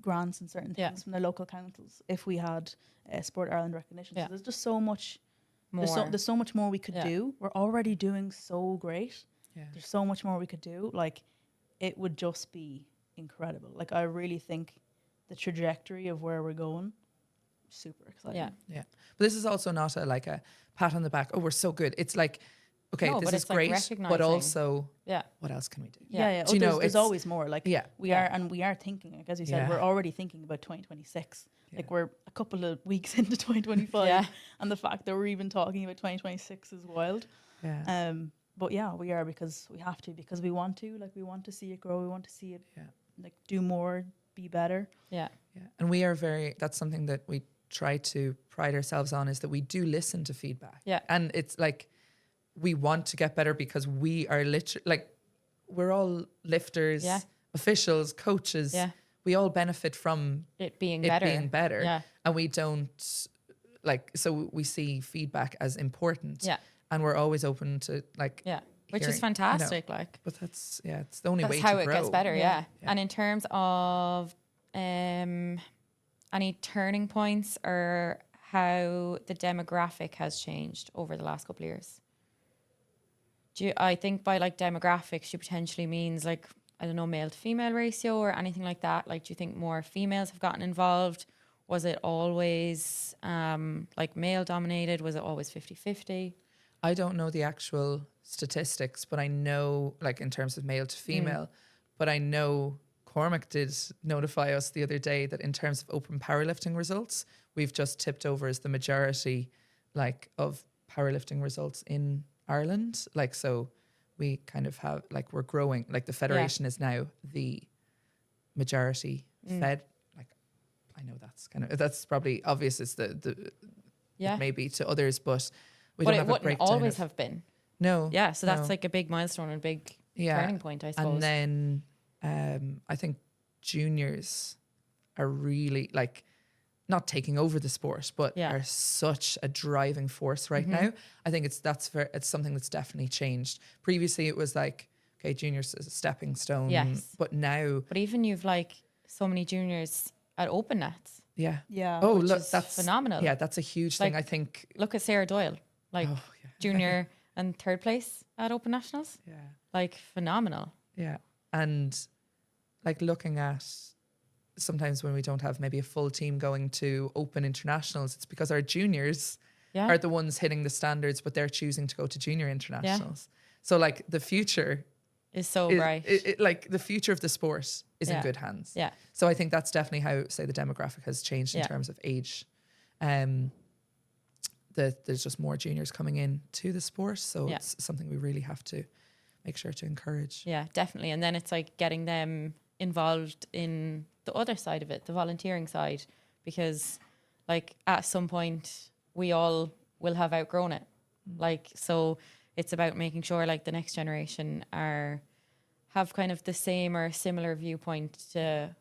grants and certain things from their local councils if we had Sport Ireland recognition. So there's just so much more. There's so much more we could do. We're already doing so great. There's so much more we could do. Like, it would just be incredible. Like, I really think the trajectory of where we're going, super exciting. But this is also not a pat on the back. Oh, we're so good. It's like, okay, this is great, but also, what else can we do? Do you know, there's always more. Like, we are thinking, like, as you said, we're already thinking about 2026. Like, we're a couple of weeks into 2025, and the fact that we're even talking about 2026 is wild. But yeah, we are, because we have to, because we want to. Like, we want to see it grow. We want to see it like do more, be better. And we are that's something that we try to pride ourselves on, is that we do listen to feedback. And it's like, we want to get better, because we are literally, like, we're all lifters, officials, coaches. We all benefit from it being better. And we don't, like, so we see feedback as important. And we're always open to, like, which is fantastic. You know, like, but that's it's the only way to grow. grow. That's how it gets better. And in terms of any turning points, or how the demographic has changed over the last couple of years. I think by like demographics, she potentially means like, I don't know, male to female ratio or anything like that. Like, do you think more females have gotten involved? Was it always like male dominated? Was it always 50-50? I don't know the actual statistics, but I know, like, in terms of male to female, but I know Cormac did notify us the other day that in terms of open powerlifting results, we've just tipped over as the majority, like, of powerlifting results in Ireland. Like, so we kind of have, like, we're growing, like, the federation is now the majority fed. Like, I know that's probably obvious. It's the maybe to others, but we don't have a breakdown. But it wouldn't always have been. No. Yeah, so that's like a big milestone and a big turning point, I suppose. And then I think juniors are really, like, not taking over the sport, but are such a driving force right now. I think it's something that's definitely changed. Previously, it was like, okay, juniors is a stepping stone. Yes. But now... But even you've, like, so many juniors at open nets. Yeah. Oh, look, that's phenomenal. Yeah, that's a huge thing, like, I think. Look at Sarah Doyle, like, junior and third place at Open Nationals. Yeah. Like, phenomenal. Yeah. And, like, looking at... sometimes when we don't have maybe a full team going to open internationals, it's because our juniors are the ones hitting the standards, but they're choosing to go to junior internationals. So, like, the future is so bright. Like, the future of the sport is in good hands. Yeah. So I think that's definitely how, say, the demographic has changed in terms of age. There's just more juniors coming in to the sport. So it's something we really have to make sure to encourage. Yeah, definitely. And then it's like getting them involved in the other side of it, the volunteering side, because like at some point we all will have outgrown it. Like, so it's about making sure like the next generation have kind of the same or similar viewpoint to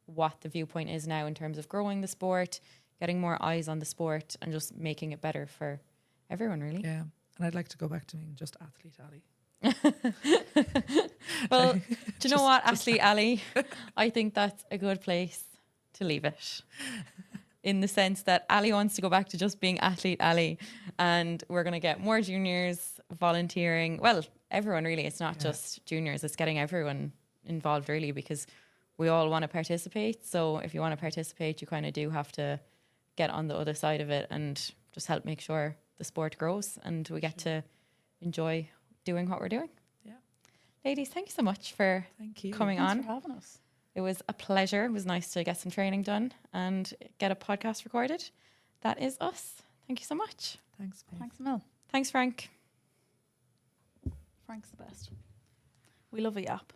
what the viewpoint is now in terms of growing the sport, getting more eyes on the sport, and just making it better for everyone, really. Yeah. And I'd like to go back to being just athlete Ali. Well, do you know what, Athlete Ali? I think that's a good place to leave it. In the sense that Ali wants to go back to just being Athlete Ali, and we're going to get more juniors volunteering. Well, everyone really. It's not just juniors. It's getting everyone involved really, because we all want to participate. So if you want to participate, you kind of do have to get on the other side of it and just help make sure the sport grows and we get to enjoy doing what we're doing. Yeah. Ladies, thank you so much for coming Thanks on. for having us. It was a pleasure. It was nice to get some training done and get a podcast recorded. That is us. Thank you so much. Thanks, Maeve. Thanks, Mel. Thanks, Frank. Frank's the best. We love a yap.